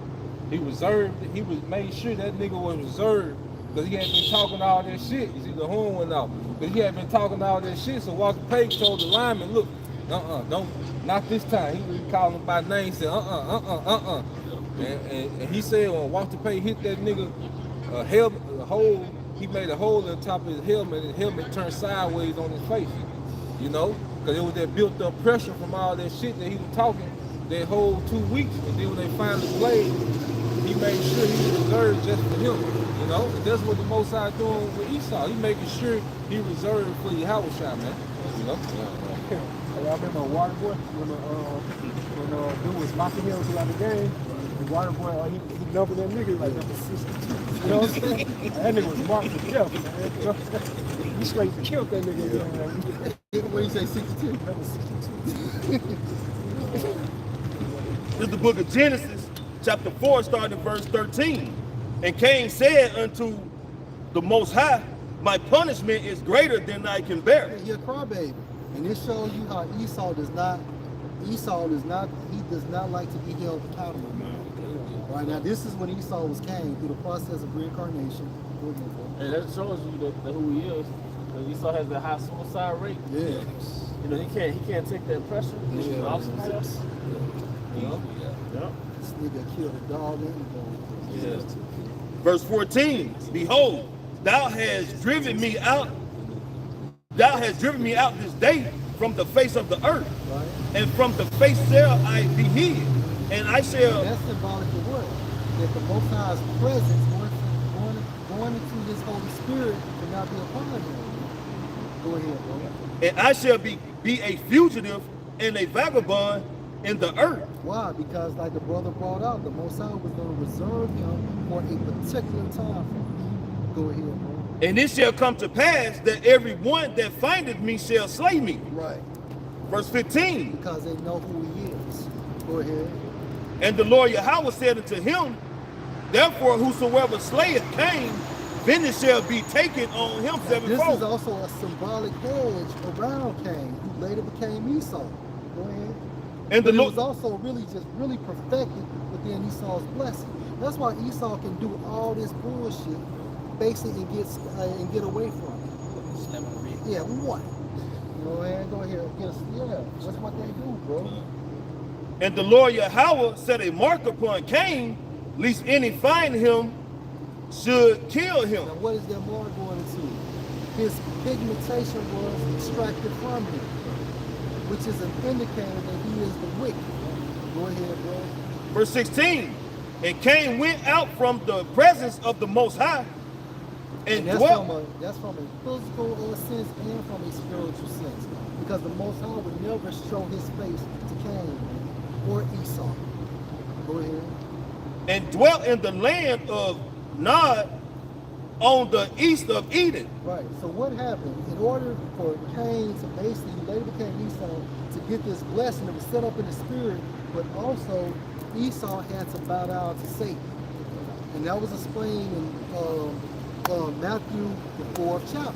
He reserved, he was made sure that nigga was reserved because he had been talking all that shit. You see, the horn went off. Because he had been talking all that shit, so Walter Payton told the lineman, look, don't, not this time. He was calling him by name, said, And he said when Walter Payton hit that nigga helmet, he made a hole in the top of his helmet, and the helmet turned sideways on his face. You know? Because it was that built up pressure from all that shit that he was talking that whole 2 weeks. And then when they finally played, he made sure he was reserved just for him. You know? And that's what the Most High doing with Esau. He making sure he reserved for Yahushua, man. You know? I remember Waterboy when dude was mocking him throughout the game. And Waterboy, he numbered that nigga like number 62. You know what I'm saying? That nigga was marked for death, man. You know? He straight killed that nigga. What do you say, 62? Number 62. This is the book of Genesis, chapter 4, starting at verse 13. And Cain said unto the Most High, my punishment is greater than I can bear. Hey, you're a crybaby. And this shows you how Esau does not like to be held accountable. Right now, this is when Esau was Cain through the process of reincarnation. And that shows you that who he is. Because Esau has a high suicide rate. Yeah. You know, he can't take that pressure. Yeah. Awesome. Yeah. This nigga killed a dog and a dog. Yeah. Verse 14, behold, thou hast driven me out this day from the face of the earth, Right? and from the face there I be hid, and I shall. That's symbolic of what? That the Most High's presence going into His Holy Spirit cannot be upon him. Go ahead, bro. And I shall be a fugitive and a vagabond in the earth. Why? Because like the brother brought out, the Most High was going to reserve him for a particular time for him. Go ahead, bro. And it shall come to pass that every one that findeth me shall slay me. Right. Verse 15. Because they know who he is. Go ahead. And the Lord Yahweh said unto him, therefore whosoever slayeth Cain, vengeance shall be taken on him This is sevenfold. also a symbolic hedge around Cain, who later became Esau. Go ahead. And But the it was Lord, also really perfected within Esau's blessing. That's why Esau can do all this bullshit, basically, and get away from it. Yeah, what? Go ahead, yeah, that's what they do, bro. and the Lord Yahweh set a mark upon Cain, lest any find him should kill him. Now, what is that mark going into? His pigmentation was extracted from him, which is an indicator that he is the wicked. Go ahead, bro. Verse 16. And Cain went out from the presence of the Most High and That's dwelt. from a physical sense and from a spiritual sense. Because the Most High would never show his face to Cain or Esau. Go ahead. And dwelt in the land of Nod on the east of Eden. Right. So what happened? In order for Cain to basically later became Esau to get this blessing that was set up in the spirit, but also Esau had to bow down to Satan. And that was explained in Matthew, the 4th chapter.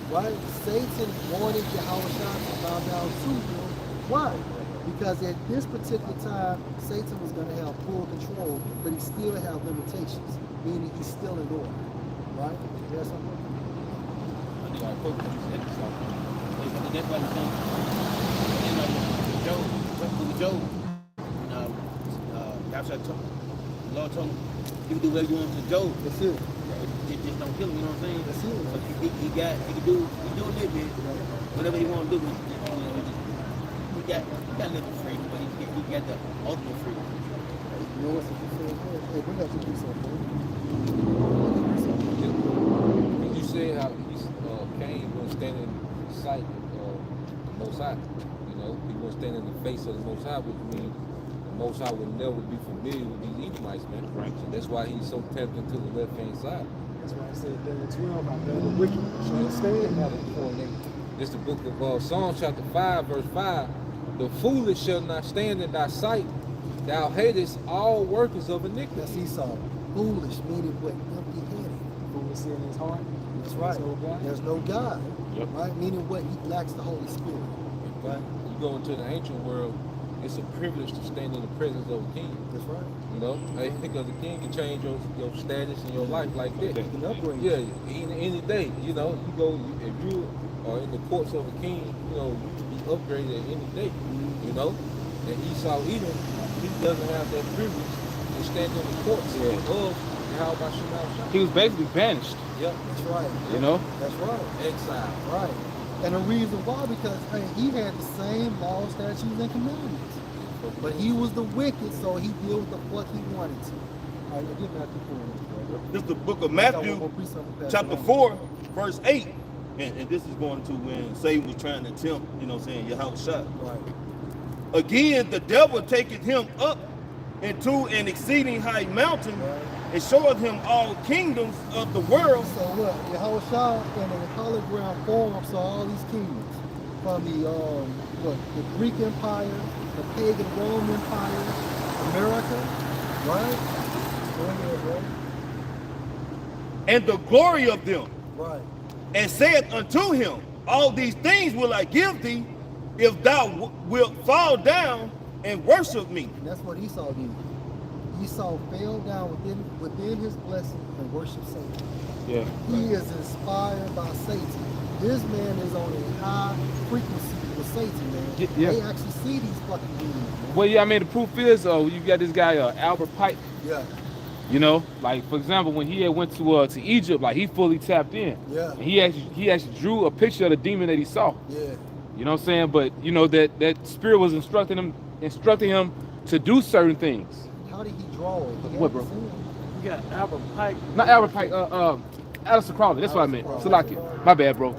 Right? Satan wanted Yahushua to bow down to him. Why? Because at this particular time, Satan was going to have full control, but he still had limitations. still endure. Right? There's something. I think I put that's why he's saying, you know, Job, the Lord told him, you can do whatever you want to Job. That's it. Just don't kill him, you know what I'm saying? That's it. So he can do a little bit, whatever he want to do. He got a little freedom, but he got the ultimate freedom. You know what's the difference? Hey, we got to do something. You said how Cain was standing in sight of the Most High. You know, he was standing in the face of the Most High, which means the Most High would never be familiar with these Edomites, man. Right. So that's why he's so tempted to the left-hand side. That's why I said Daniel 12, I know the wicked shall stand by the before them. This is the book of Psalms chapter 5, verse 5. The foolish shall not stand in thy sight. Thou hatest all workers of iniquity. That's Esau. Foolish, meaning what? Empty-headed. Foolish in his heart. That's right. There's no God. There's no God. Yep. Right? Meaning what? He lacks the Holy Spirit. Right? You go into the ancient world, it's a privilege to stand in the presence of a king. That's right. You know, because the king can change your status in your life like that. He can upgrade. Yeah, any day. You know, you go if you are in the courts of a king, you know, you can be upgraded at any day. You know, and Esau Edom, he doesn't have that privilege to stand in the courts of how about Shemel. He was basically banished. Yep, That's right. You know? That's right. exile. Right. And the reason why, because hey, he had the same laws, statutes, and commandments. But he was the wicked, so he did what the fuck he wanted to. All right, now get Matthew 4. This is the book of Matthew, chapter 4, verse 8. And this is going to when Satan was trying to tempt, you know what I'm saying, Yahweh shot. Right. Again, the devil taketh him up into an exceeding high mountain, Right. and showeth him all kingdoms of the world. So what? Yahushua in a hologram form saw all these kingdoms. From the Greek Empire, the pagan Roman Empire, America, right? Go ahead, bro. And the glory of them, Right. and saith unto him, all these things will I give thee, if thou wilt fall down and worship me. And that's what Esau did. Esau fell down within his blessing and worshiped Satan. Yeah. He is inspired by Satan. This man is on a high frequency with Satan, man. Yeah. They actually see these fucking demons, man. Well, yeah, I mean, the proof is, you got this guy, Albert Pike. Yeah. You know, like for example, when he had went to Egypt, like he fully tapped in. Yeah. And he actually drew a picture of the demon that he saw. Yeah. You know what I'm saying? But you know that spirit was instructing him to do certain things. How did he draw it? What, bro? You got Albert Pike. Not Albert Pike, Aleister Crowley. That's what I meant. Salakia. My bad, bro.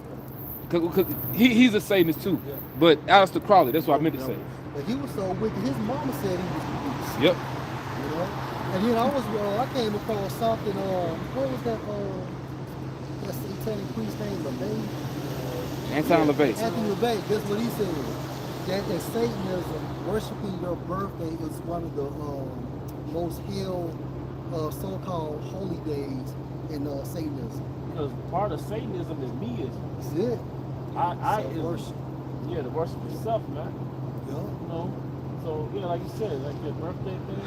Cause he's a Satanist too. But Aleister Crowley, that's what I meant to say. But he was so wicked. His mama said he was the Yep. You know? And then I came across something, what was that, that satanic priest name, LaVey? Anton LaVey. Anthony LaVey, that's what he said. That Satanism, worshiping your birthday is one of the most held so-called holy days in Satanism. Because part of Satanism is meism. That's it. I worship. Yeah, to worship yourself, man. Yeah. You know. So yeah, like you said, like your birthday thing.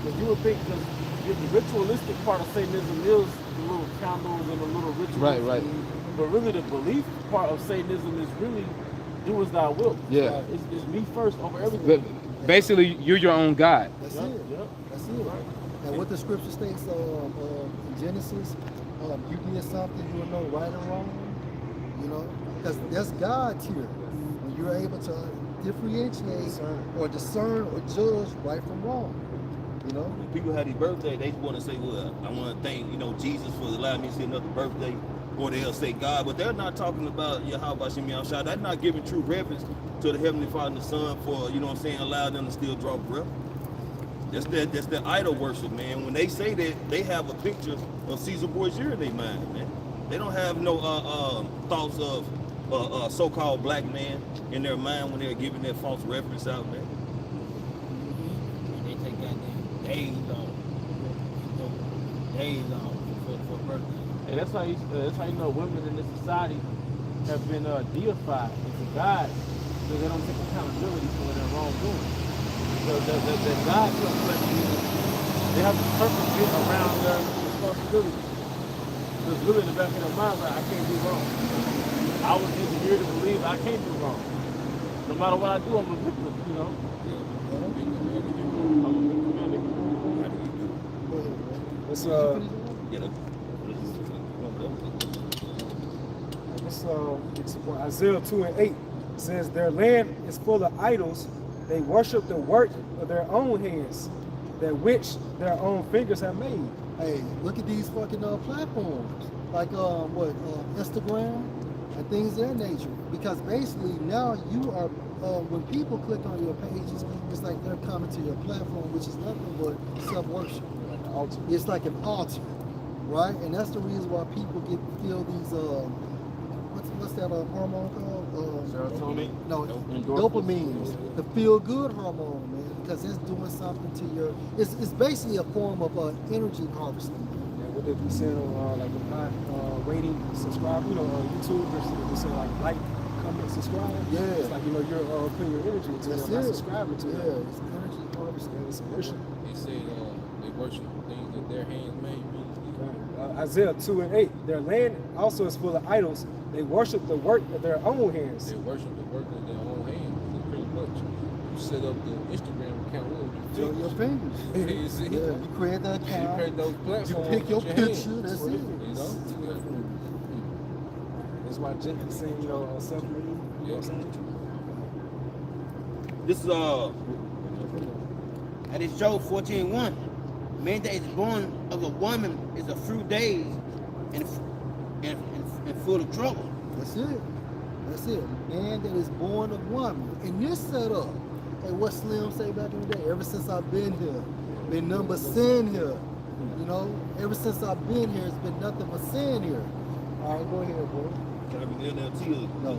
But you would think that the ritualistic part of Satanism is the little candles and the little rituals. Right. But really, the belief part of Satanism is really do as thou wilt. Yeah. It's me first over everything. But basically, you're your own God. That's it. Yep. That's it. Right. And what the scripture states in Genesis, you did something, you will know right or wrong. You know, because there's God here. When you're able to differentiate or discern or judge right from wrong. You know? When people have their birthday, they want to say, well, I want to thank, Jesus for allowing me to see another birthday. Or they'll say God, but they're not talking about Yahweh Shem Yahshua. They're not giving true reverence to the Heavenly Father and the Son for, allow them to still draw breath. That's the idol worship, man. When they say that, they have a picture of Caesar Borgia in their mind, man. They don't have no thoughts of a so-called black man in their mind when they're giving that false reference out, man. They take goddamn days off for birthday. And that's how you know women in this society have been deified into God, because they don't take accountability for their wrongdoing. So that God comes back to you they have to circumvent around their responsibility. Because really in the back of their mind, like, I can't do wrong. I was engineered to believe I can't do wrong. No matter what I do, I'm a victim, you know? It's Isaiah 2:8 says, their land is full of idols. They worship the work of their own hands, that which their own fingers have made. Hey, look at these fucking platforms, like Instagram and things of that nature. Because basically now you are, when people click on your pages, it's like they're coming to your platform, which is nothing but self-worship. It's like an altar, right? And that's the reason why people feel these what's that hormone called? Serotonin? No, Endorphins. dopamine, the feel-good hormone, man, because it's doing something to your. It's basically a form of energy harvesting. Yeah, what they be saying on like with not rating, subscribe, YouTube, they say like comment, subscribe. Yeah, it's like you're putting your energy into it, not subscribing to it. Yeah, it's energy harvesting. It's worship. They say they worship things that their hands made. Isaiah 2:8. Their land also is full of idols. They worship the work of their own hands. They worship the work of their own hands. And pretty much, you set up the Instagram account with Your fingers. you see? Yeah, you create that You account. create those platforms. You pick your with picture. hands. That's it. You know? That's why Jake is saying, self-made. You know what I'm saying? This is And it's Job 14:1. Man that is born of a woman is a few days and full of trouble. That's it. That's it. Man that is born of woman. In this setup, hey, what Slim say back in the day? Ever since I've been here, been nothing but sin here. You know, ever since I've been here, it's been nothing but sin here. All right, go ahead, bro. Can I be NLT? No.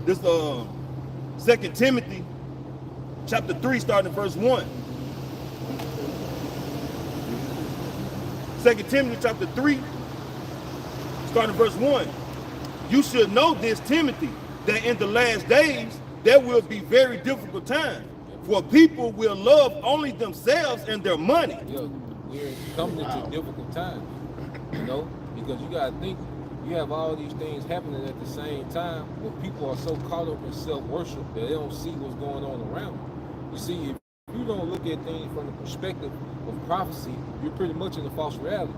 This 2 Timothy chapter 3, starting at verse 1. 2 Timothy chapter 3, starting at verse 1. You should know this, Timothy, that in the last days there will be very difficult times. For people will love only themselves and their money. Yeah, we're coming into difficult times, because you gotta think, you have all these things happening at the same time, but people are so caught up in self-worship that they don't see what's going on around them. You see, if you don't look at things from the perspective of prophecy, you're pretty much in a false reality.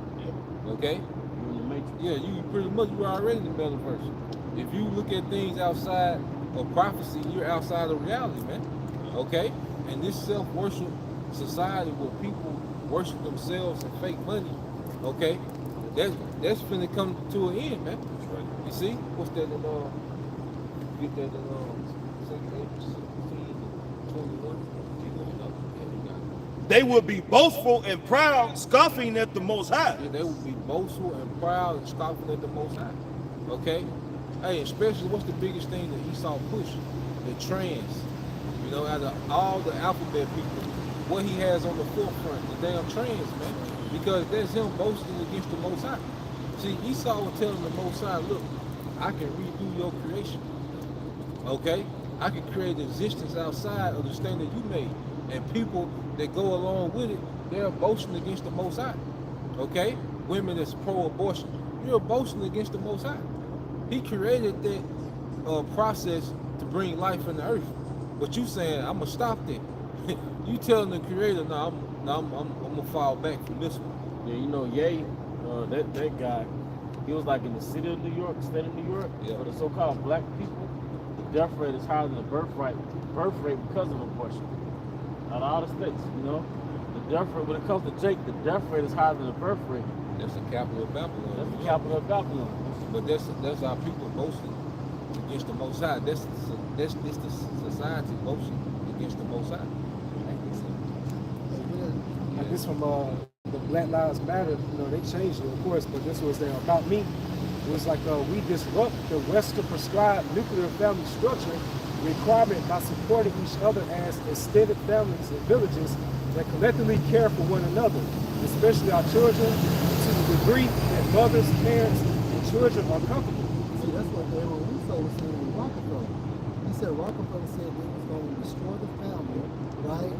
Okay? You're in the matrix. Yeah, you're already in the metaverse. If you look at things outside of prophecy, you're outside of reality, man. Okay? And this self-worship society where people worship themselves and fake money, okay, that's finna come to an end, man. That's right. You see? What's that in get that in 21? They will be boastful and proud, scoffing at the Most High. Yeah, they will be boastful and proud and scoffing at the Most High. Okay? Hey, especially what's the biggest thing that Esau pushed? The trans. Out of all the alphabet people, what he has on the forefront, the damn trans, man. Because that's him boasting against the Most High. See, Esau was telling the Most High, look, I can redo your creation. Okay? I can create existence outside of the standard you made. And people that go along with it, they're boasting against the Most High. Okay? Women that's pro-abortion, you're boasting against the Most High. He created that process to bring life in the earth. But you saying, I'm gonna stop that. You telling the creator, no, I'm gonna fall back from this one. Yeah, Ye, that guy, he was like in the city of New York, state of New York, for the so-called black people, the death rate is higher than the birth rate because of abortion. Out of all the states, the death rate, when it comes to Jake, the death rate is higher than the birth rate. That's the capital of Babylon. That's the capital of Babylon. But that's our people boasting against the Most High. That's the society boasting against the Most High. Like this from the Black Lives Matter, they changed it, of course, but this was their About Me. It was like we disrupt the Western prescribed nuclear family structure requirement by supporting each other as extended families and villages that collectively care for one another, especially our children, to the degree that mothers, parents, and children are comfortable. See, that's what Aaron Russo was saying with Rockefeller. He said Rockefeller said they was going to destroy the family, right?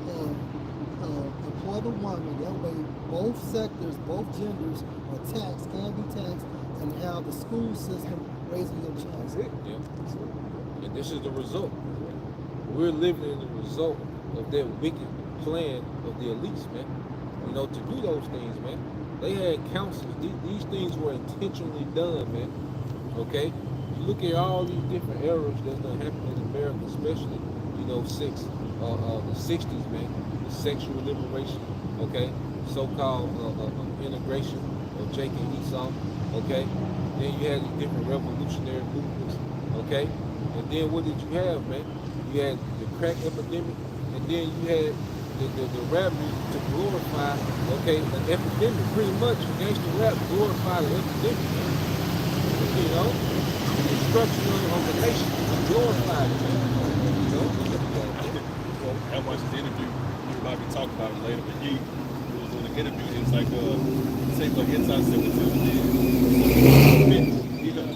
employ the woman. That way, both sectors, both genders are taxed, can be taxed, and have the school system raising your child. That's it. Yeah. And this is the result. We're living in the result of that wicked plan of the elites, man. You know, to do those things, man. They had councils. These things were intentionally done, man. Okay? You look at all these different errors that's done happen in America, especially, you know, the 60s, man. The sexual liberation, okay? So-called integration of Jacob and Esau, okay? Then you had these different revolutionary movements, okay? And then what did you have, man? You had the crack epidemic, and then you had the rap music to glorify, okay, an epidemic. Pretty much, gangster rap glorified an epidemic, man. You know? The destruction of the nation glorified it, man. You know? I watched the interview. We might be talking about it later, but he was doing the interview. He was like, say like anti-Semitism is. You know,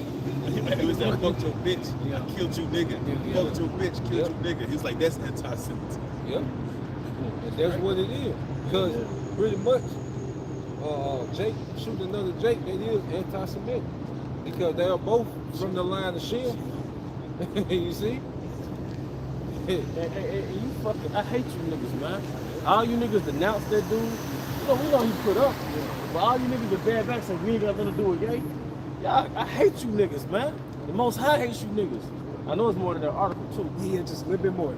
he was like, fuck your bitch, killed you nigga. Fuck your bitch, killed you nigga. He was like, that's anti-Semitism. Yep. And that's what it is. Because pretty much, Jake shooting another Jake, that is anti-Semitic. Because they are both from the line of Shem. You see? Hey, you fucking, I hate you niggas, man. All you niggas denounce that dude. You know, we know he put up. But all you niggas that bad back say we ain't got nothing to do with gay. Y'all, I hate you niggas, man. The Most High hates you niggas. I know it's more than that article too. Yeah, just a little bit more.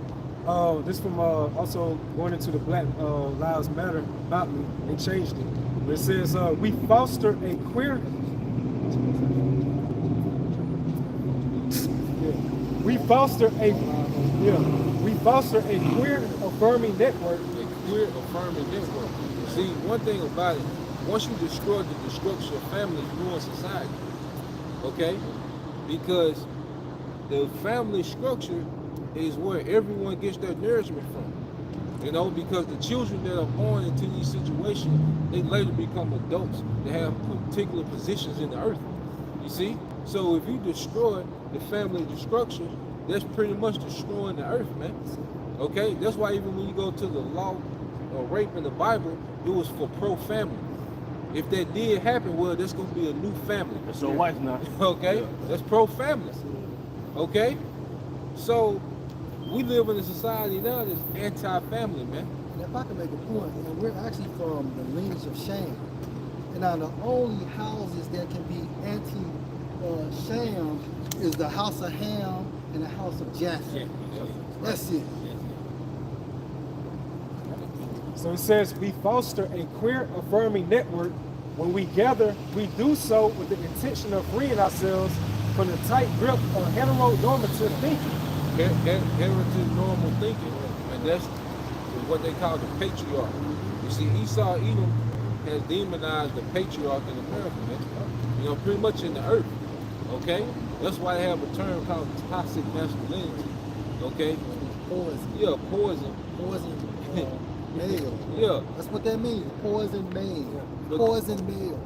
This from also going into the Black Lives Matter about me. They changed it. It says we foster a queer. We foster a queer affirming network. A queer affirming network. See, one thing about it, once you destroy the structure of family, you ruin society. Okay? Because the family structure is where everyone gets their nourishment from. You know, because the children that are born into these situations, they later become adults that have particular positions in the earth. You see? So if you destroy the family structure, that's pretty much destroying the earth, man. Okay? That's why even when you go to the law of rape in the Bible, it was for pro-family. If that did happen, well, there's going to be a new family. That's your wife now. Okay? That's pro-family. Okay? So we live in a society now that's anti-family, man. And if I can make a point, and we're actually from the lineage of Shem. And now the only houses that can be anti-Shem is the house of Ham and the house of Japheth. That's it. So it says we foster a queer affirming network. When we gather, we do so with the intention of freeing ourselves from the tight grip of heteronormative thinking. Heteronormal thinking, and that's what they call the patriarch. You see, Esau Edom has demonized the patriarch in America, man. You know, pretty much in the earth. Okay? That's why they have a term called toxic masculinity. Okay? Poison. Yeah, poison. Poison male. Yeah. That's what that means. Poison male. Look, Poison male.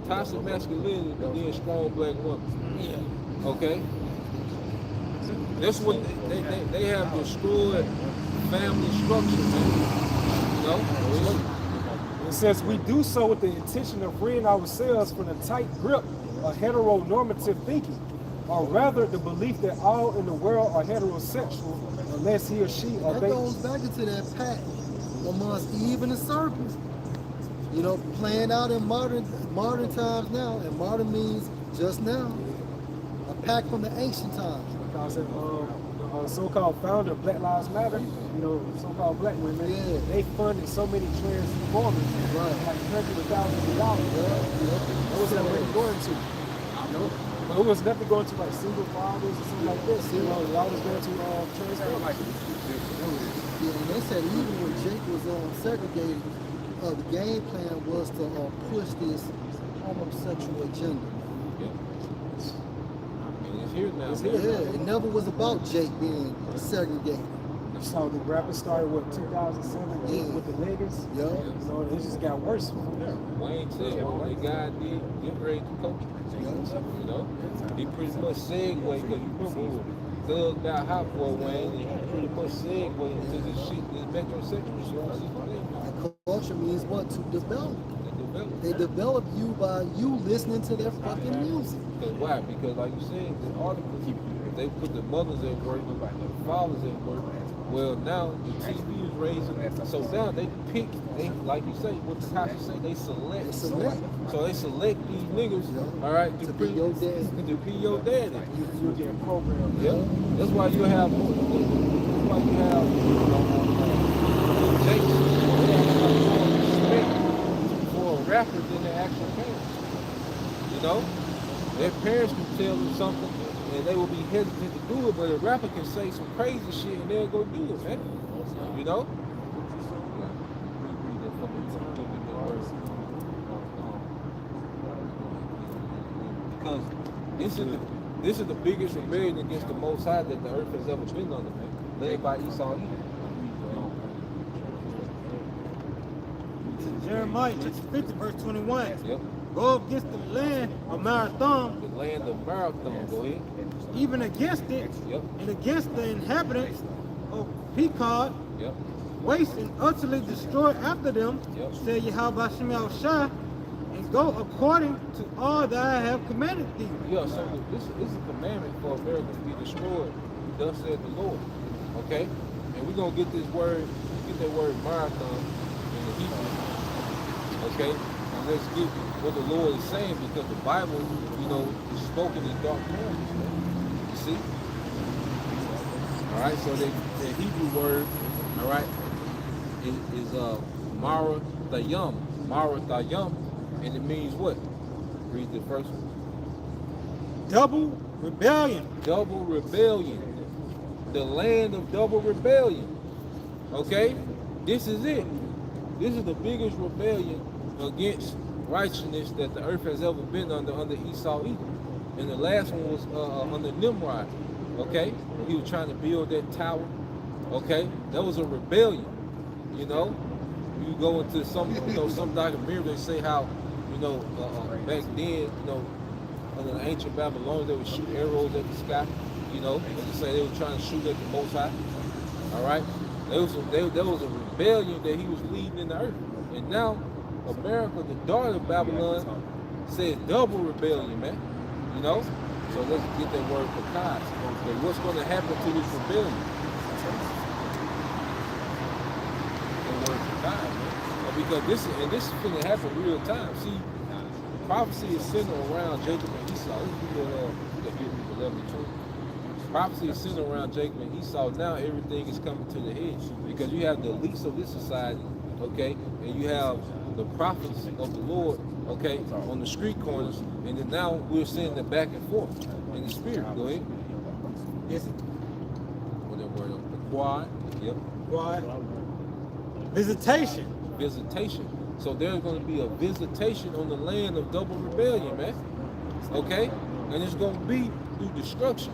toxic masculinity, but then strong black woman. Yeah. Okay? That's what they have destroyed family structure, man. You know? It says we do so with the intention of freeing ourselves from the tight grip of heteronormative thinking, or rather the belief that all in the world are heterosexual unless he or she That obeys. goes back into that pact amongst Eve and the serpent. You know, playing out in modern times now, and modern means just now. A pact from the ancient times. Because the so-called founder of Black Lives Matter, you know, so-called black women, Yeah. they funded so many transformers, Right. like hundreds of thousands of dollars. What was that money going to? You know? But it was nothing going to like single fathers or something like this. You know, a lot was going to transformers. Yeah, and they said even when Jake was segregated, the game plan was to push this homosexual agenda. And it's here now. Yeah, it never was about Jake being segregated. So the rapper started, what, 2007 Yeah. with the niggas? Yeah. So it just got worse from there. Wayne said what the guy did, liberate the culture. You know? He pretty much segued, because you remember he was thugged out hot boy Wayne, and he pretty much segued into this shit, this metrosexual shit. culture means what? To develop. They develop. They develop you by you listening to their fucking music. Because why? Because like you said, the article, if they put the mothers at work, the fathers at work. Well, now the TV is raising, so now they pick. They like you say, what the pastor say, they select. They select. So they select these niggas, all right, To be your daddy. To be your daddy. You're getting programmed. Yeah, that's why you have. Jakes, they have more respect for a rapper than their actual parents. You know, their parents can tell them something, and they will be hesitant to do it, but a rapper can say some crazy shit, and they'll go do it, man. You know. Because this is the biggest rebellion against the Most High that the earth has ever been under, man. Led by Esau. Jeremiah chapter 50, verse 21. Yep. Go against the land of Marathon, The land of Marathon. Go ahead. even against it, Yep. and against the inhabitants of Pekod, Yep. waste and utterly destroy after them, Yep. say Yahweh Shemel Shah, and go according to all that I have commanded thee. Yeah, so this is a commandment for America to be destroyed. Thus said the Lord. Okay? And we're gonna get this word, get that word marathon in the Hebrew. Okay? And let's get what the Lord is saying, because the Bible, you know, is spoken in dark terms. You see? Alright, so the Hebrew word, alright, is Mara Thayam, and it means what? Read the first one. Double rebellion. Double rebellion. The land of double rebellion. Okay? This is it. This is the biggest rebellion against righteousness that the earth has ever been under Esau Edom. And the last one was under Nimrod. Okay? He was trying to build that tower. Okay? That was a rebellion. You know? You go into some, some documentary, they say how, back then, under the ancient Babylonians, they would shoot arrows at the sky. They say they were trying to shoot at the Most High. All right, there was a rebellion that he was leading in the earth, and now America, the daughter of Babylon, says double rebellion, man. So let's get that word for God. So what's going to happen to this rebellion? That word for God, man. Because this is going to happen real time. See, prophecy is centered around Jacob and Esau. Prophecy is centered around Jacob and Esau. Now everything is coming to the head because you have the elites of this society, okay, and you have the prophets of the Lord, okay, on the street corners, and then now we're seeing the back and forth in the spirit. Go ahead. Yes. What that word? The quad. Yep. Quad. Visitation. Visitation. So there's going to be a visitation on the land of double rebellion, man. Okay? And it's going to be through destruction.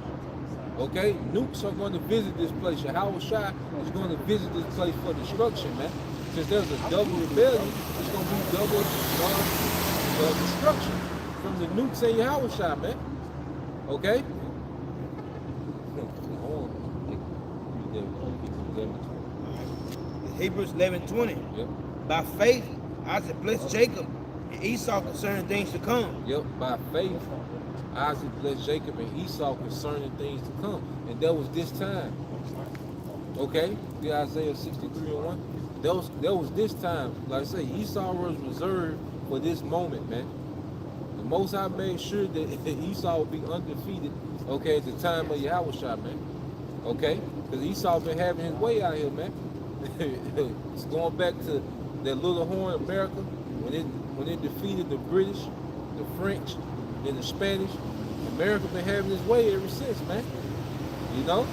Okay? Nukes are going to visit this place. Yahweh Shai is going to visit this place for destruction, man. Since there's a double rebellion, it's going to be double destruction from the nukes and Yahweh Shai, man. Okay? Hebrews 11:20. Yep. By faith, Isaac blessed Jacob and Esau concerning things to come. Yep, by faith, Isaac blessed Jacob and Esau concerning things to come. And that was this time. Okay? The Isaiah 63:1. That was this time. Like I say, Esau was reserved for this moment, man. The Most High made sure that Esau would be undefeated, okay, at the time of Yahushua, man. Okay? Because Esau been having his way out here, man. It's going back to that little horn America when it defeated the British, the French, and the Spanish. America been having its way ever since, man. Go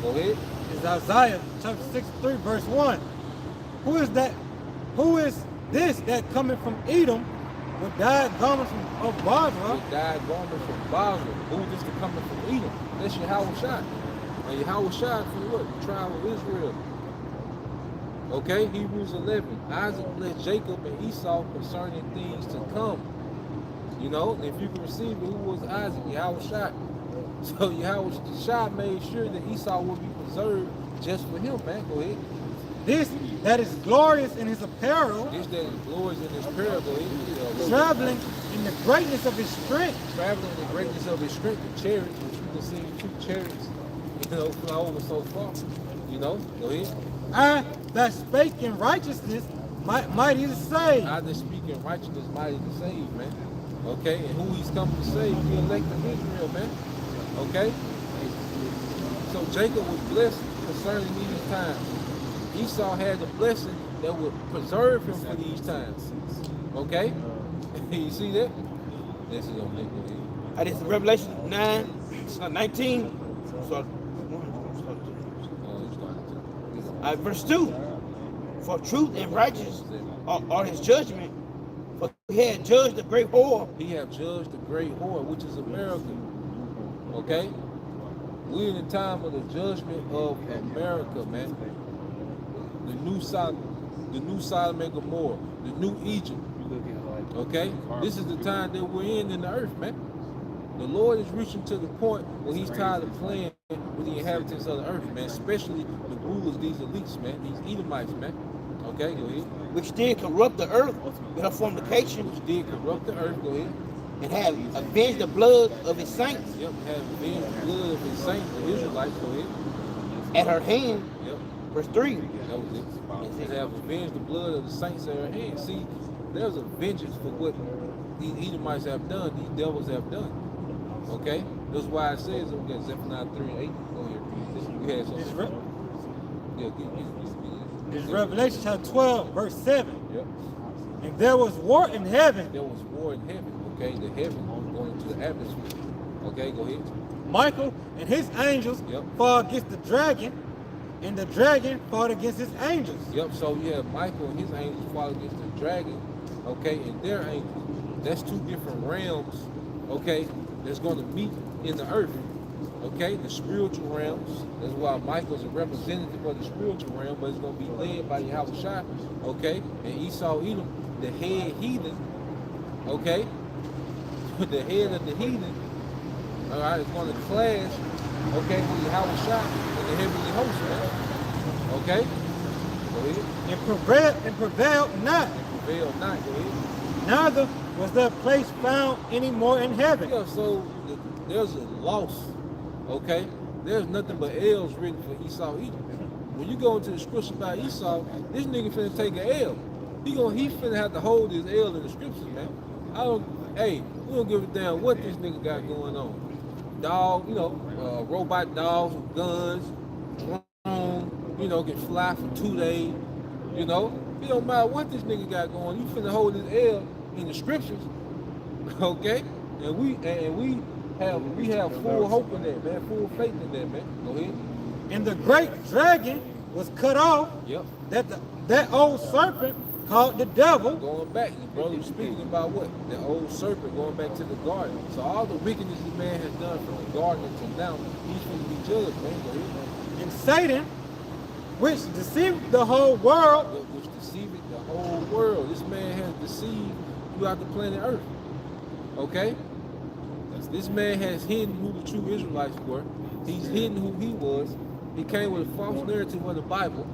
ahead. It's Isaiah chapter 63 verse 1. Who is that? Who is this that coming from Edom with dyed garments of Basra? With dyed garments from Basra. Who is this that coming from Edom? That's Yahweh Shai. And Yahweh Shai from what? The tribe of Israel. Okay, Hebrews 11. Isaac blessed Jacob and Esau concerning things to come. And if you can receive it, who was Isaac? Yahweh Shai. So Yahweh Shai made sure that Esau would be preserved just for him, man. Go ahead. This that is glorious in his apparel, This that is glorious in his parable. traveling in the greatness of his strength. Traveling in the greatness of his strength, the chariots, which you can see 2 chariots, fly over so far. Go ahead. I that spake in righteousness, mighty to save. I that speak in righteousness, mighty to save, man. Okay, and who he's coming to save? The elect of Israel, man. Okay? So Jacob was blessed concerning these times. Esau had the blessing that would preserve him for these times. Okay? You see that? This is on Nick. This is Revelation 9, 19. So, verse 2. For truth and righteousness are his judgment. For he had judged the great whore. He have judged the great whore, which is America. Okay? We're in the time of the judgment of America, man. The new Sodom and Gomorrah, the new Egypt. Okay? This is the time that we're in the earth, man. The Lord is reaching to the point where he's tired of playing with the inhabitants of the earth, man. Especially the rulers, these elites, man. These Edomites, man. Okay, go ahead. Which did corrupt the earth with her fornication. Which did corrupt the earth, go ahead. And have avenged the blood of his saints. Yep, have avenged the blood of his saints, the Israelites, go ahead. At her hand. Yep. Verse 3. That was it. And have avenged the blood of the saints at her hand. See, there's a vengeance for what these Edomites have done, these devils have done. Okay? That's why it says, we got Zephaniah 3 and 8. Go ahead. You had something. It's Revelation chapter 12, verse 7. Yep. And there was war in heaven. There was war in heaven. Okay, the heaven going into the atmosphere. Okay, go ahead. Michael and his angels fought against the dragon, and the dragon fought against his angels. Yep, so you have Michael and his angels fought against the dragon, okay, and their angels. That's 2 different realms, okay, that's going to meet in the earth. Okay, the spiritual realms. That's why Michael's a representative of the spiritual realm, but it's going to be led by Yahushua. Okay, and Esau, Edom, the head heathen. Okay, the head of the heathen. All right, it's going to clash. Okay, with Yahushua and the heavenly host, man. Okay, go ahead. And prevailed not. And prevailed not. Go ahead. Neither was there place found any more in heaven. Yeah, so there's a loss. Okay, there's nothing but L's written for Esau Edom. When you go into the scripture about Esau, this nigga finna take an L. He finna have to hold his L in the scriptures, man. We don't give a damn what this nigga got going on. Dog, robot dogs with guns, drone, can fly for 2 days. It don't matter what this nigga got going. You finna hold his L in the scriptures, okay? And we have full hope in that, man. Full faith in that, man. Go ahead. And the great dragon was cut off. Yep. That old serpent called the devil. Going back, the brother was speaking about what? The old serpent going back to the garden. So all the wickedness this man has done from the garden until now, he's going to be judged, man. Go ahead. And Satan, which deceived the whole world. Which deceived the whole world. This man has deceived throughout the planet Earth. Okay? This man has hidden who the true Israelites were. He's hidden who he was. He came with a false narrative of the Bible.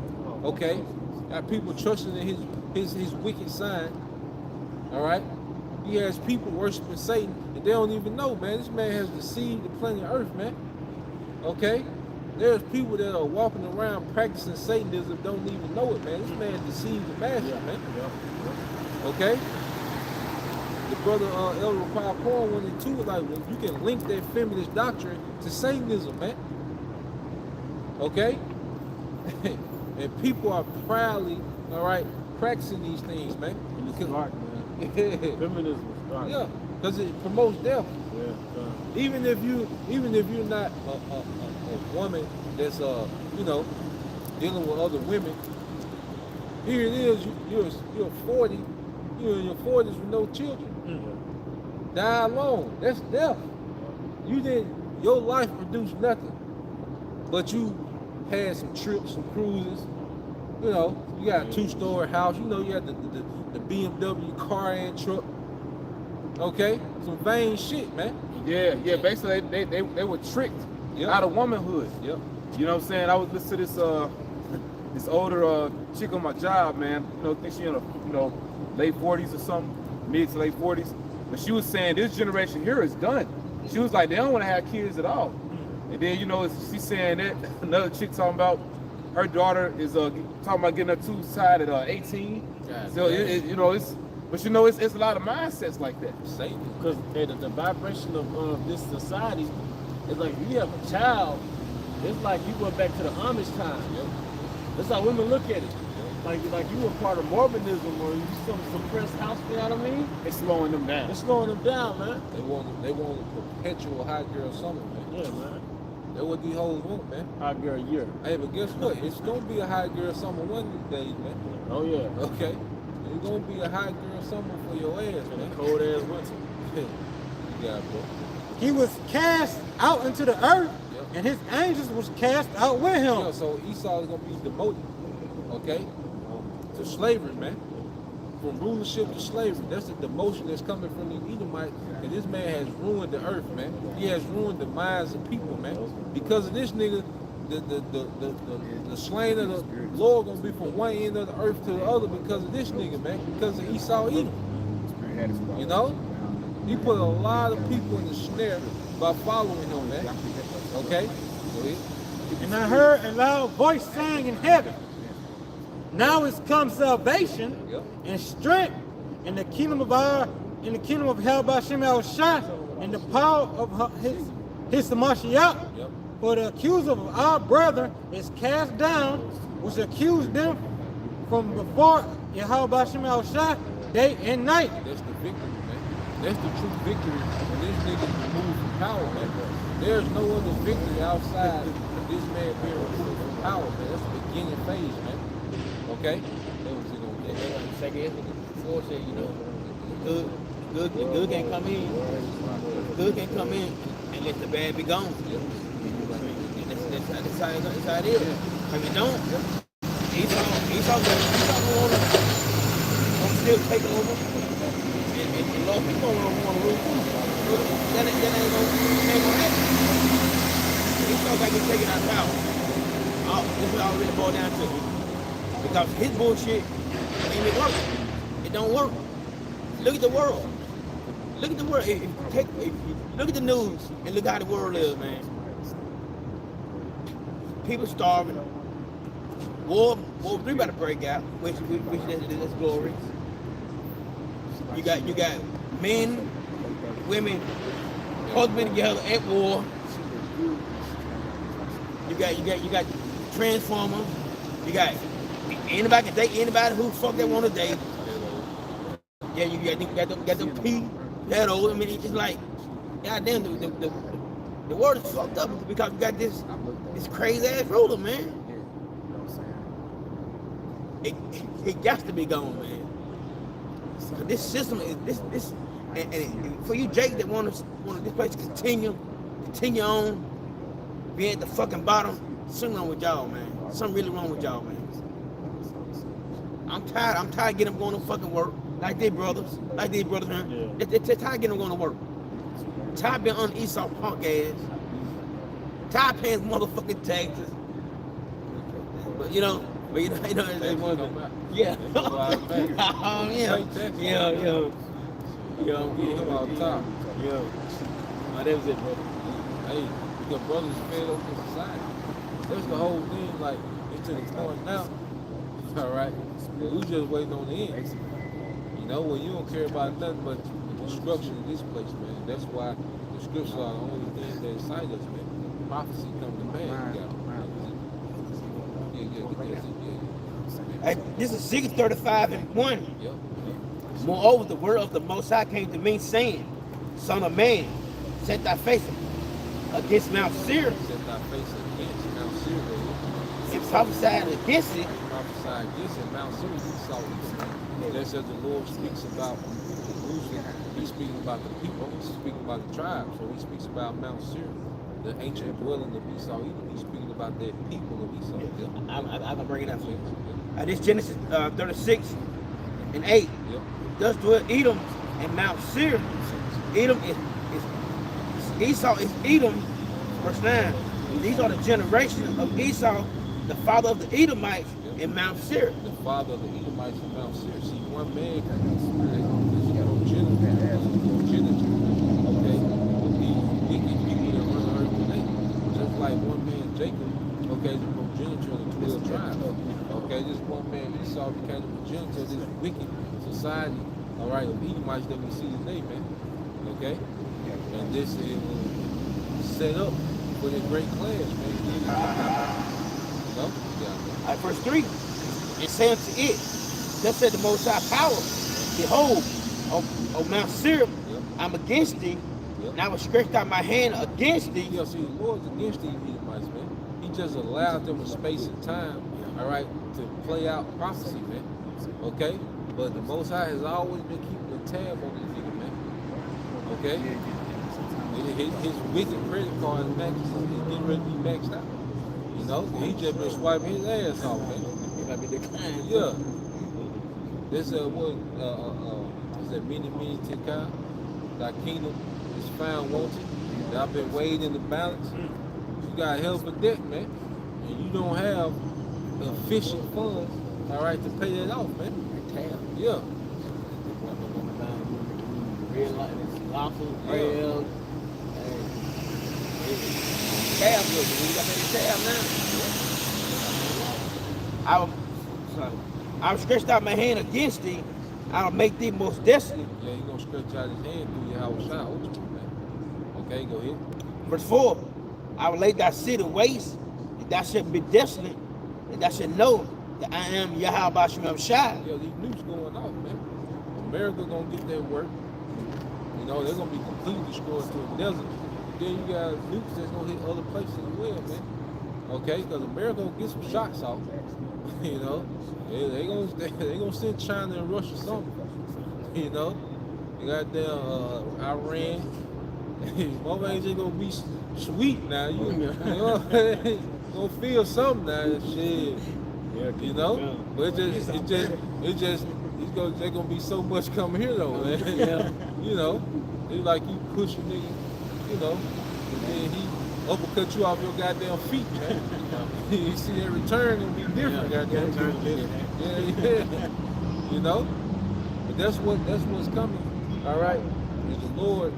Okay? Got people trusting in his wicked sign. Alright? He has people worshiping Satan and they don't even know, man. This man has deceived the planet Earth, man. Okay? There's people that are walking around practicing Satanism don't even know it, man. This man deceived the masses, man. Okay? The brother Elder Paul went into it like, well, you can link that feminist doctrine to Satanism, man. Okay? And people are proudly, all right, practicing these things, man. It's dark, man. Feminism is dark. Yeah, because it promotes death. Yeah, even if you're not a woman that's dealing with other women, here it is. You're 40. You're in your 40s with no children. Die alone. That's death. Your life produced nothing. But you had some trips, some cruises. You got a 2-story house. You had the BMW car and truck. Okay? Some vain shit, man. Yeah. Basically, they were tricked out of womanhood. Yep. You know what I'm saying? I was listening to this this older chick on my job, man. You know, I think she in her late 40s or something, mid to late 40s. But she was saying this generation here is done. She was like, they don't want to have kids at all. And then, you know, she's saying that another chick talking about her daughter is talking about getting her tubes tied at 18. God, So you know, it's a lot of mindsets like that. Satan, because the vibration of this society is like if you have a child, it's like you went back to the Amish time. That's how women look at it. Like you were part of Mormonism or you some suppressed house, you know what I mean? It's slowing them down. It's slowing them down, man. They want a perpetual hot girl summer, man. Yeah, man. That's what these hoes want, man. Hot girl year. Hey, but guess what? It's gonna be a hot girl summer one of these days, man. Oh yeah. Okay. It's gonna be a hot girl summer for your ass, And man. a cold ass winter. You got it, bro. He was cast out into the earth, and his angels was cast out with him. Yeah, so Esau is gonna be demoted, okay, to slavery, man. From rulership to slavery. That's the demotion that's coming from the Edomites. And this man has ruined the earth, man. He has ruined the minds of people, man. Because of this nigga, the slain of the Lord gonna be from one end of the earth to the other because of this nigga, man. Because of Esau Edom. You know? He put a lot of people in the snare by following him, man. Okay? Go ahead. And I heard a loud voice saying in heaven, now is come salvation and strength in the kingdom of hell by Shem Shai and the power of his Mashiach. For the accuser of our brother is cast down, which accused them from before Yahweh Shem Shai day and night. That's the victory, man. That's the true victory when this nigga is removed from power, man. There's no other victory outside of this man being removed from power, man. That's the beginning phase, man. Okay? That was it on that. Second, before said, you know, the good can't come in. The good can't come in and let the bad be gone. That's how it is. If you don't, Esau going to still take over. And Lord, people don't want to rule too. That ain't gonna happen. Esau got to get taken out of power. This is all really boiled down to. Because his bullshit ain't even work. It don't work. Look at the world. Look at the world. If you look at the news and look how the world is, man. People starving. War 3 about to break out, which that's glory. You got men, women, husband together at war. You got transformers. You got anybody can date anybody who the fuck they want to date. Yeah, you got the P pedal. I mean, it's like, goddamn, the world is fucked up because we got this crazy ass ruler, man. It got to be gone, man. This system is this, and for you, Jake, that want this place to continue on, be at the fucking bottom. Something wrong with y'all, man. Something really wrong with y'all, man. I'm tired of getting them going to fucking work like they brothers, man. Yeah. They're tired of getting them going to work. Tired of being on Esau punk ass. Tired of paying motherfucking taxes. But you know, they want to. Yeah. Oh yeah. All the time. Yeah. Oh, that was it, brother. Hey, because brothers fed up in society. That's the whole thing, like, it's to the point now. All right? We just waiting on the end. You know, when you don't care about nothing but the destruction of this place, man. That's why the scriptures are the only things that excite us, man. Prophecy come to pass. Hey, this is Ezekiel 35:1. Yep. Moreover, the word of the Most High came to me, saying, Son of man, set thy face against Mount Seir, Set thy face against Mount Seir, and prophesied against it. prophesy against it. Mount Seir, Esau, that's as the Lord speaks about Jerusalem. He's speaking about the people. He's speaking about the tribes. So he speaks about Mount Seir, the ancient dwelling of Esau. He's speaking about the people of Esau. Yeah. I'm gonna bring it up for you. This Genesis 36:8. Yep. Thus dwell Edom and Mount Seir. Edom is Esau is Edom. Verse 9. These are the generations of Esau, the father of the Edomites, in Mount Seir. The father of the Edomites in Mount Seir. See, one man is progenitor. Okay? These wicked people that run the earth today. Just like one man, Jacob, okay, the progenitor of the 12 tribes. Okay, this one man, Esau, became the progenitor of this wicked society, all right, of Edomites that we see today, man. Okay? And this is set up for the great class, man. You know? Yeah. At verse 3, it said to it, thus said the Most High Power, behold, O Mount Seir, I'm against thee, and I will stretch out my hand against thee. Yeah, see, the Lord's against these Edomites, man. He just allowed them a space and time, all right, to play out prophecy, man. Okay? But the Most High has always been keeping a tab on these niggas, man. Okay? His wicked credit card is getting ready to be maxed out. You know? He just been swiping his ass off, man. It might be declined. Yeah. This is that many Tikka. Thy kingdom is found wanting. That I've been weighed in the balance. You got hell for debt, man. And you don't have efficient funds, all right, to pay that off, man. Yeah. Real life, it's lawful, real. Tab look, we got that tab now. I will stretch out my hand against thee. I will make thee most desolate. Yeah, he's gonna stretch out his hand through your house shall, man. Okay, go ahead. Verse 4, I will lay thy city waste, and thou shalt be desolate, and thou shalt know that I am Yahweh Bashem Shai. Yeah, these nukes going off, man. America gonna get their work. You know, they're gonna be completely destroyed to a desert. Then you got nukes that's gonna hit other places as well, man. Okay, because America gonna get some shots off. You know, they gonna send China and Russia something. You know, you got them Iran. Mother ain't just gonna be sweet now. You know, gonna feel something now. Shit. You know, but they're gonna be so much coming here though, man. Yeah. You know, it's like you push a nigga, you know, and then he uppercut you off your goddamn feet, man. You see that return gonna be different, goddamn. Yeah. You know, but that's what's coming. All right, and the Lord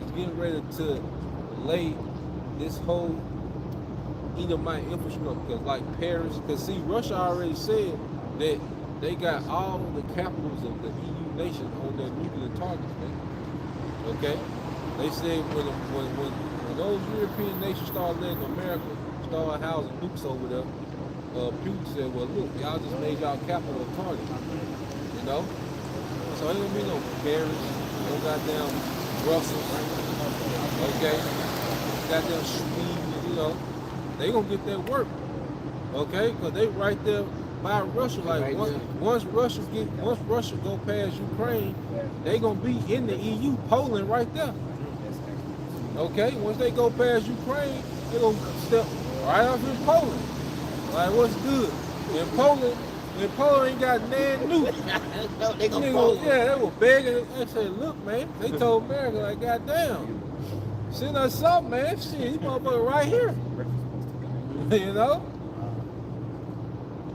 is getting ready to lay this whole Edomite infrastructure, like Paris. Because see, Russia already said that they got all the capitals of the EU nations on their nuclear targets, man. Okay? They said when those European nations started letting America start housing nukes over there, Putin said, well, look, y'all just made y'all capital a target. You know? So ain't gonna be no Paris, no goddamn Brussels, okay? Goddamn Sweden, you know? They gonna get their work, okay? Because they right there by Russia. Like once Russia go past Ukraine, they gonna be in the EU. Poland right there. Okay, once they go past Ukraine, they gonna step right off in Poland. Like what's good? And Poland ain't got nan nukes. They gonna Poland. Yeah, they were begging. They said, look, man. They told America, like, goddamn, send us something, man. Shit, these motherfuckers right here. You know?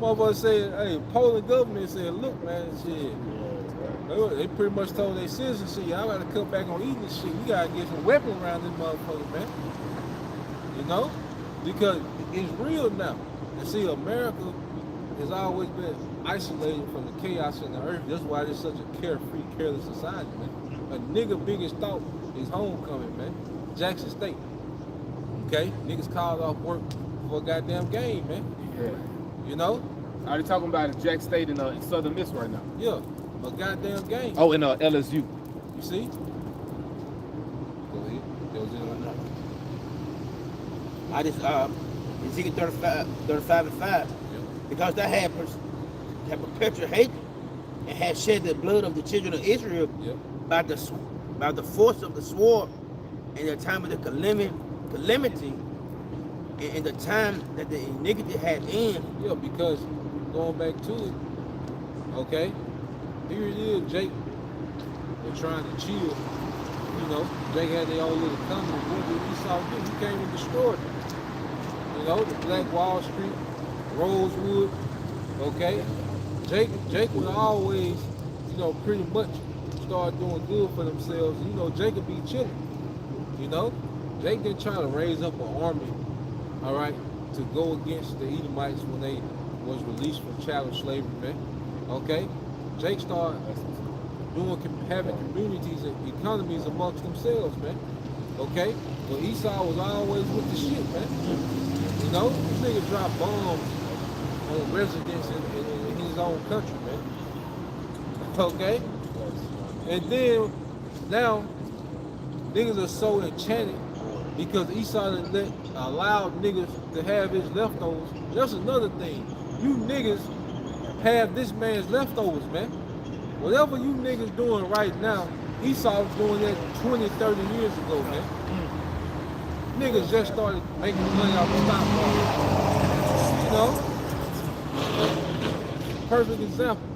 Motherfucker said, hey, Poland government said, look, man, shit. They pretty much told their citizens, shit, y'all gotta come back on eating this shit. We gotta get some weapons around this motherfucker, man. You know? Because it's real now. And see, America has always been isolated from the chaos in the earth. That's why it's such a carefree, careless society, man. A nigga biggest thought is homecoming, man. Jackson State. Okay? Niggas called off work for a goddamn game, man. Yeah. You know? Are they talking about Jack State in Southern Miss right now? Yeah. A goddamn game. Oh, in LSU. You see? Go ahead. That was it. I just Ezekiel 35 and 5. Yeah. Because thou had perpetual hate and had shed the blood of the children of Israel by the force of the sword in the time of the calamity in the time that the iniquity had end. Yeah, because going back to it, okay, here it is, Jake. They're trying to chill. You know, Jake had their own little company. What did Esau do? He came and destroyed them. You know, the Black Wall Street, Rosewood, Okay? Jake would always, you know, pretty much start doing good for themselves. You know, Jake would be chilling. You know? Jake didn't try to raise up an army, all right, to go against the Edomites when they was released from chattel slavery, man. Okay? Jake started having communities and economies amongst themselves, man. Okay? But Esau was always with the shit, man. You know? This nigga dropped bombs on residents in his own country, man. Okay? And then, now, niggas are so enchanted because Esau allowed niggas to have his leftovers. That's another thing. You niggas have this man's leftovers, man. Whatever you niggas doing right now, Esau was doing that 20, 30 years ago, man. Niggas just started making money off the stock market. You know? Perfect example.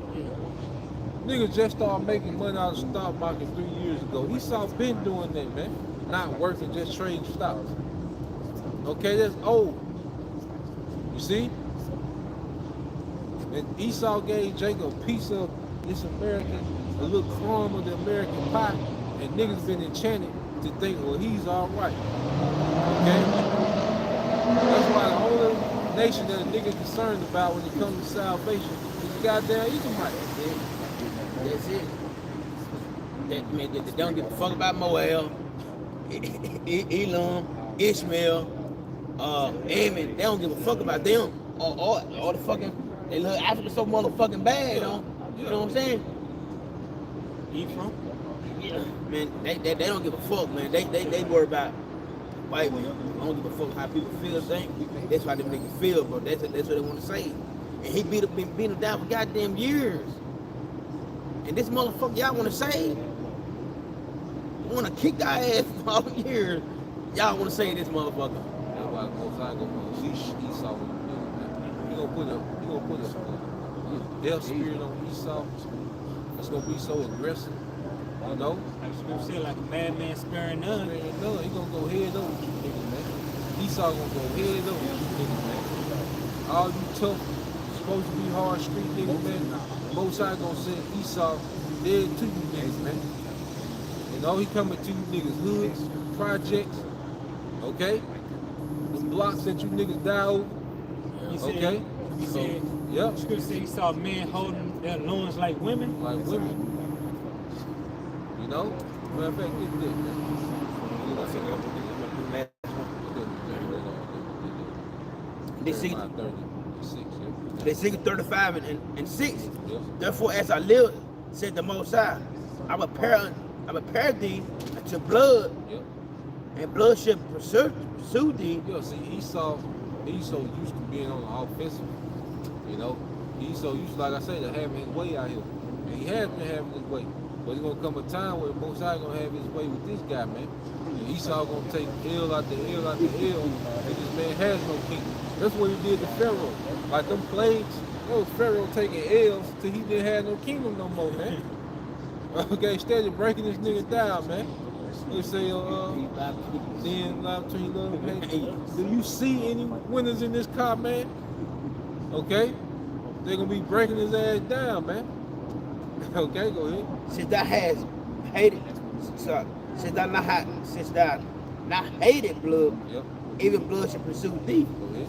Niggas just started making money out of the stock market 3 years ago. Esau been doing that, man. Not working, just trading stocks. Okay, that's old. You see? And Esau gave Jacob a piece of this American, a little crumb of the American pie, and niggas been enchanted to think, well, he's all right. Okay? That's why the only nation that a nigga concerned about when it comes to salvation is the goddamn Edomite. That's it. That man, they don't give a fuck about Moab, Elam, Ishmael, Ammon. They don't give a fuck about them. All the fucking, they look Africa so motherfucking bad, though. You know what I'm saying? Ephraim? Yeah. Man, they don't give a fuck, man. They worry about white women. I don't give a fuck how people feel, think. That's why they make it feel, bro. That's what they want to say. And he been beating them down for goddamn years. And this motherfucker y'all want to say, want to kick our ass for all years. Y'all want to say this motherfucker. That's why Most High gonna see Esau. He gonna put a death spirit on Esau. It's gonna be so aggressive. You know? I was gonna say like a madman sparing none. He gonna go head over you niggas, man. Esau gonna go head over you niggas, man. All you tough, supposed to be hard street niggas, man. Most High gonna send Esau dead to you niggas, man. You know, he coming to you niggas hoods, projects, okay? The blocks that you niggas die over, okay? He said, Yep. Scripture said he saw men holding their loins like women. Like women. You know? Matter of fact, get this, man. They seek 35 and 6. Yep. Therefore, as I live, said the Most High, I will prepare thee unto blood, Yep. and blood shall pursue thee. Yeah, see, Esau used to being on the offensive. You know? He's so used, like I said, to having his way out here. And he has been having his way. But there's gonna come a time where Most High gonna have his way with this guy, man. And Esau gonna take L after L after L, and this man has no kingdom. That's what he did to Pharaoh. Like them plagues, that was Pharaoh taking L's till he didn't have no kingdom no more, man. Okay, steady breaking this nigga down, man. They say, then between love and hate. Do you see any winners in this car, man? Okay? They're gonna be breaking his ass down, man. Okay, go ahead. Since thou hast hated, since thou not hated blood, Yep. even blood shall pursue thee. Go ahead.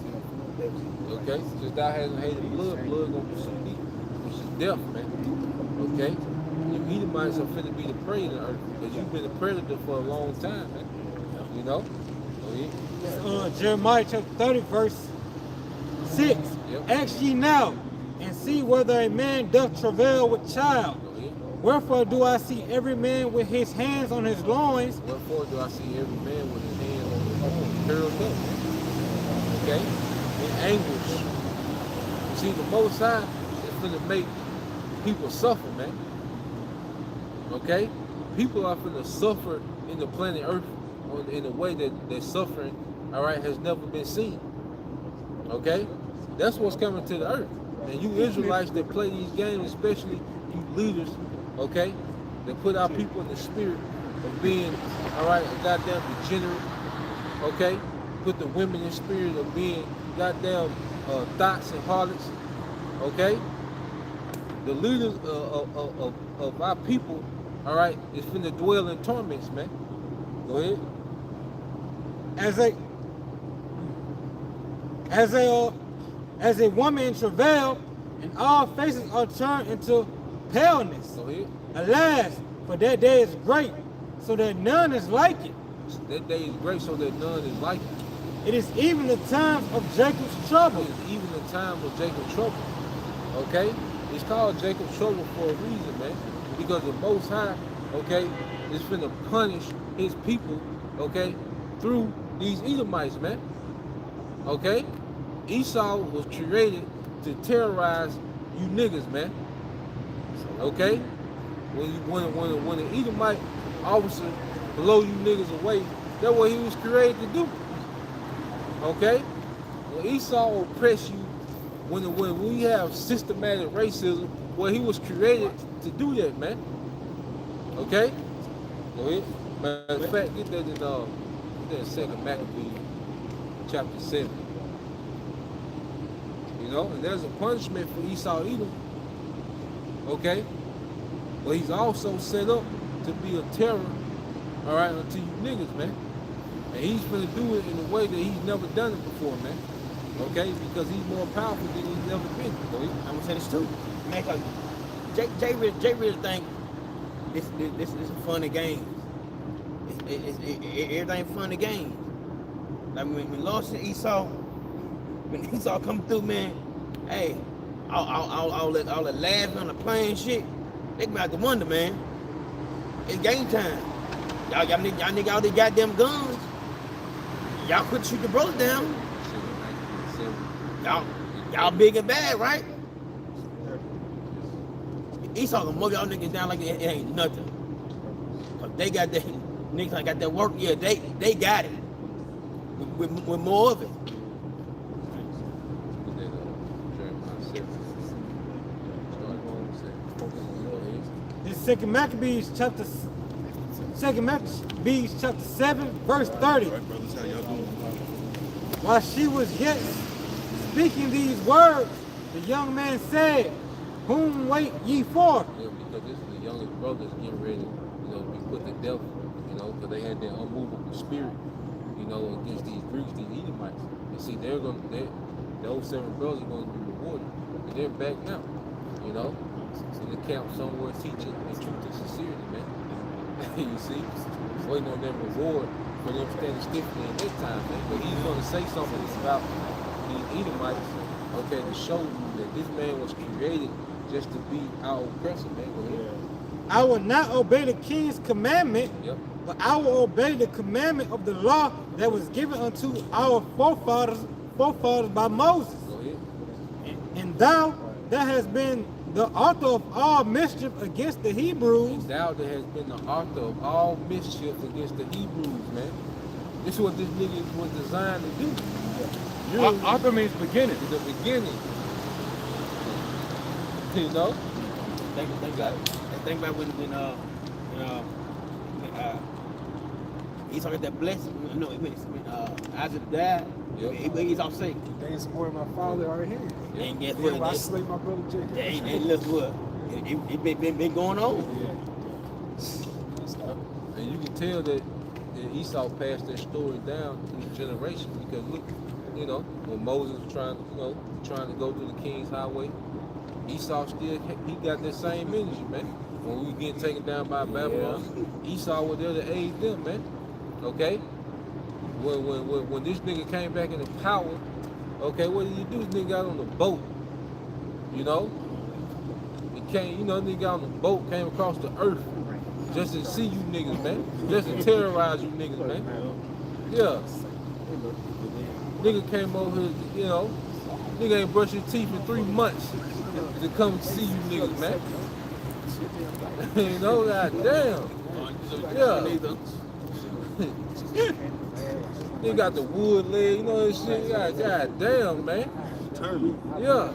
Okay? Since thou hasn't hated blood gonna pursue thee, which is death, man. Okay? The Edomites are finna be the prey of the earth, because you've been a predator for a long time, man. You know? Go ahead. Jeremiah chapter 30, verse 6. Yep. Ask ye now, and see whether a man doth travail with child. Go ahead. Wherefore do I see every man with his hands on his loins? Wherefore do I see every man with his hand on his horn, curled up? Okay? In anguish. You see, the Most High is finna make people suffer, man. Okay? People are finna suffer in the planet Earth in a way that their suffering, all right, has never been seen. Okay? That's what's coming to the earth. And you Israelites that play these games, especially you leaders, okay, that put our people in the spirit of being, all right, a goddamn degenerate, okay? Put the women in the spirit of being goddamn thoughts and harlots, okay, the leaders of our people, all right, is finna dwell in torments, man. Go ahead. As a woman in travail, and all faces are turned into paleness. Go ahead. Alas, for that day is great, so that none is like it. That day is great, so that none is like it. It is even the time of Jacob's trouble. It is even the time of Jacob's trouble. Okay? It's called Jacob's trouble for a reason, man. Because the Most High, okay, is finna punish his people, okay, through these Edomites, man. Okay? Esau was created to terrorize you niggas, man. Okay? When an Edomite officer blow you niggas away, that's what he was created to do. Okay? When Esau oppress you, when we have systematic racism, well, he was created to do that, man. Okay? Go ahead. Matter of fact, get that in 2nd Maccabees, chapter 7. You know, and there's a punishment for Esau Edom. Okay? But he's also set up to be a terror, all right, unto you niggas, man. And he's gonna do it in a way that he's never done it before, man. Okay? Because he's more powerful than he's never been. I'm gonna say this too. Man, cause Jay Rich think this is fun and games. Everything fun and games. Like when Lord said Esau, when Esau come through, man, hey, all that laughing on the plane shit, they come out to wonder, man. It's game time. Y'all nigga all these goddamn guns. Y'all quit shoot the brothers down. Y'all big and bad, right? Esau gonna mow y'all niggas down like it ain't nothing. Cause they got that niggas like got that work. Yeah, they got it. With more of it. This 2nd Maccabees chapter 7, verse 30. While she was yet speaking these words, the young man said, "Whom wait ye for?" Yeah, because this is the youngest brothers getting ready, you know, to be put to death, you know, because they had their unmovable spirit, you know, against these Greeks, these Edomites. And see, those 7 brothers are going to be rewarded, and they're back now, you know. So the camp somewhere teaching the truth and sincerity, man. You see, waiting on their reward for them standing stiffly in their time, man. But he's going to say something about these Edomites, okay, to show you that this man was created just to be our oppressor, man. Go ahead. I will not obey the king's commandment, but I will obey the commandment of the law that was given unto our forefathers by Moses. Go ahead. And thou that hast been the author of all mischief against the Hebrews. And thou that has been the author of all mischief against the Hebrews, man. This is what this nigga was designed to do. Author means beginning. In the beginning. You know? Think about when Esau got that blessing. No, when Isaac died, he's all sick. They ain't supporting my father right here. And guess Yeah, what? I slayed my brother Jacob. And look what? It been going on. And you can tell that Esau passed that story down through the generation because look, you know, when Moses was trying to go through the King's Highway, Esau he got that same energy, man. When we were getting taken down by Babylon, Esau was there to aid them, man. Okay? When this nigga came back into power, okay, what did he do? This nigga got on the boat, you know? He came, you know, nigga got on the boat, came across the earth just to see you niggas, man. Just to terrorize you niggas, man. Yeah. Nigga came over here, you know, nigga ain't brushed his teeth in 3 months to come see you niggas, man. You know, goddamn. Yeah. They got the wood leg, you know that shit. God damn, man. Yeah.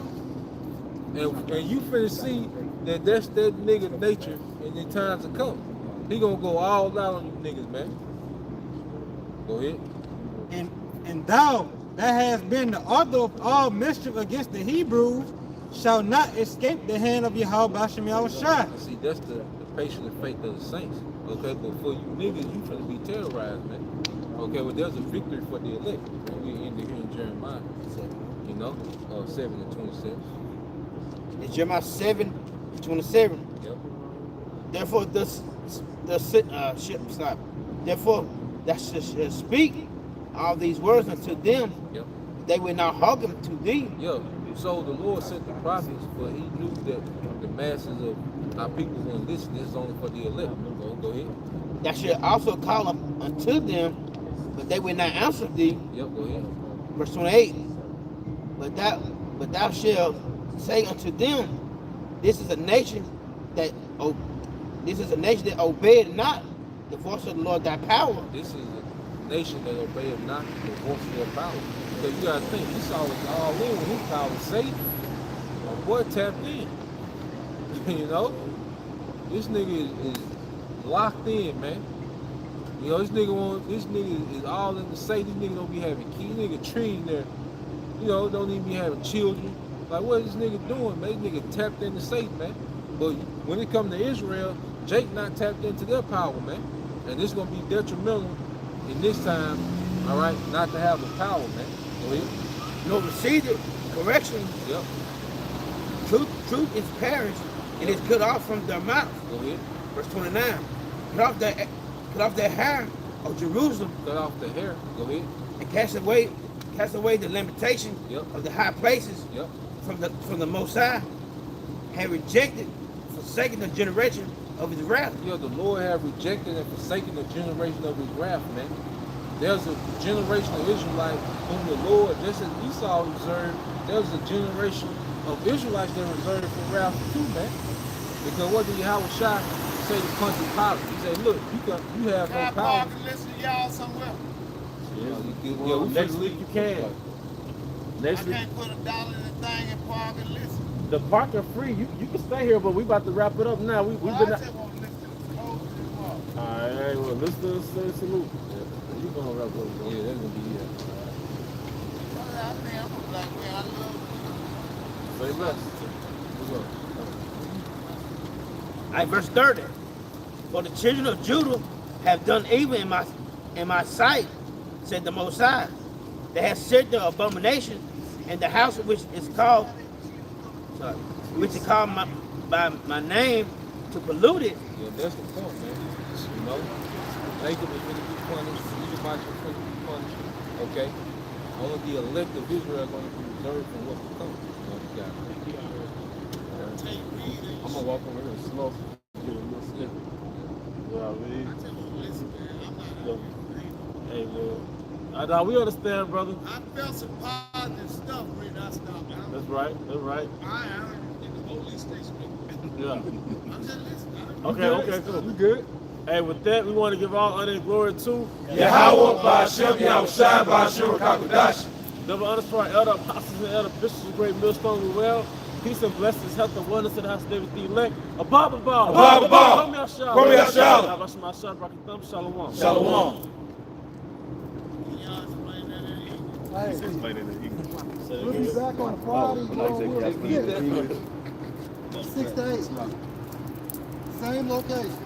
And you finna see that's that nigga nature in the times to come. He gonna go all out on you niggas, man. Go ahead. And thou that hast been the author of all mischief against the Hebrews shall not escape the hand of Yahweh Bashem Yahushua. See, that's the patient and faith of the saints. Okay, but for you niggas, you finna be terrorized, man. Okay, well, there's a victory for the elect. And we end it here in Jeremiah, you know, 7 and 27. It's Jeremiah 7:27. Yep. Therefore, therefore, that should speak all these words unto them. Yep. They will not hearken to thee. Yeah. So the Lord sent the prophets, but he knew that the masses of our people wouldn't listen. This is only for the elect. Go ahead. That should also call unto them, but they will not answer thee. Yep, go ahead. Verse 28. But thou shalt say unto them, this is a nation that obeyed not the voice of the Lord thy power. This is a nation that obeyed not the voice of their power. Because you gotta think, Esau was all in when his power was Satan. My boy tapped in. You know? This nigga is locked in, man. You know, this nigga is all in the Satan. This nigga don't be having kids. This nigga treating there. You know, don't even be having children. Like, what is this nigga doing, man? This nigga tapped into Satan, man. But when it comes to Israel, Jake not tapped into their power, man. And this is going to be detrimental in this time, all right, not to have the power, man. Go ahead. No receive it, correction. Yep. Truth is perished, and is cut off from their mouth. Go ahead. Verse 29. Cut off their hair of Jerusalem. Cut off the hair. Go ahead. And cast away the limitation of the high places from the Most High. Have rejected, forsaken the generation of his wrath. Yeah, the Lord have rejected and forsaken the generation of his wrath, man. There's a generation of Israelites whom the Lord, just as Esau reserved, there's a generation of Israelites that reserved for wrath too, man. Because what did Yahweh Shai say to country pilots? He said, look, you have no power. Can listen to y'all somewhere? Well, next week you can. Next week. Put $1 in the thing and park and listen. The parking free. You can stay here, but we about to wrap it up now. We've been. I just want to listen to the code and walk. All right, well, let's do a salute. You gonna wrap up? Yeah, that's gonna be it. I think I'm a black man. I love Say less. What's up? All right, verse 30. For the children of Judah have done evil in my sight, said the Most High. They have set the abomination in the house which is called by my name to pollute it. Yeah, that's the point, man. You know, Jacob is going to be punished. Edomite is going to be punished. Okay? Only the elect of Israel are going to be reserved from what's to come. I'm going to walk over here slow. Give it a little snippet. You know what I mean? Hey, man. We understand, brother. I felt some positive stuff when I stopped. That's right. That's right. I am in the police station. Yeah. I'm just listening. Okay, cool. We good? Hey, with that, we want to give all honor and glory to Yahweh, Ba'ashem, Yahushua, Ba'ashem, Kakodash. double honors for our elder apostles and elder bishops of Great Millstone we well. Peace and blessings, health and wonders to the house of David the elect. Abba. Kwame Yashar. Shalom. Shalom. We'll be back on Friday. We'll 6 to 8. Same location.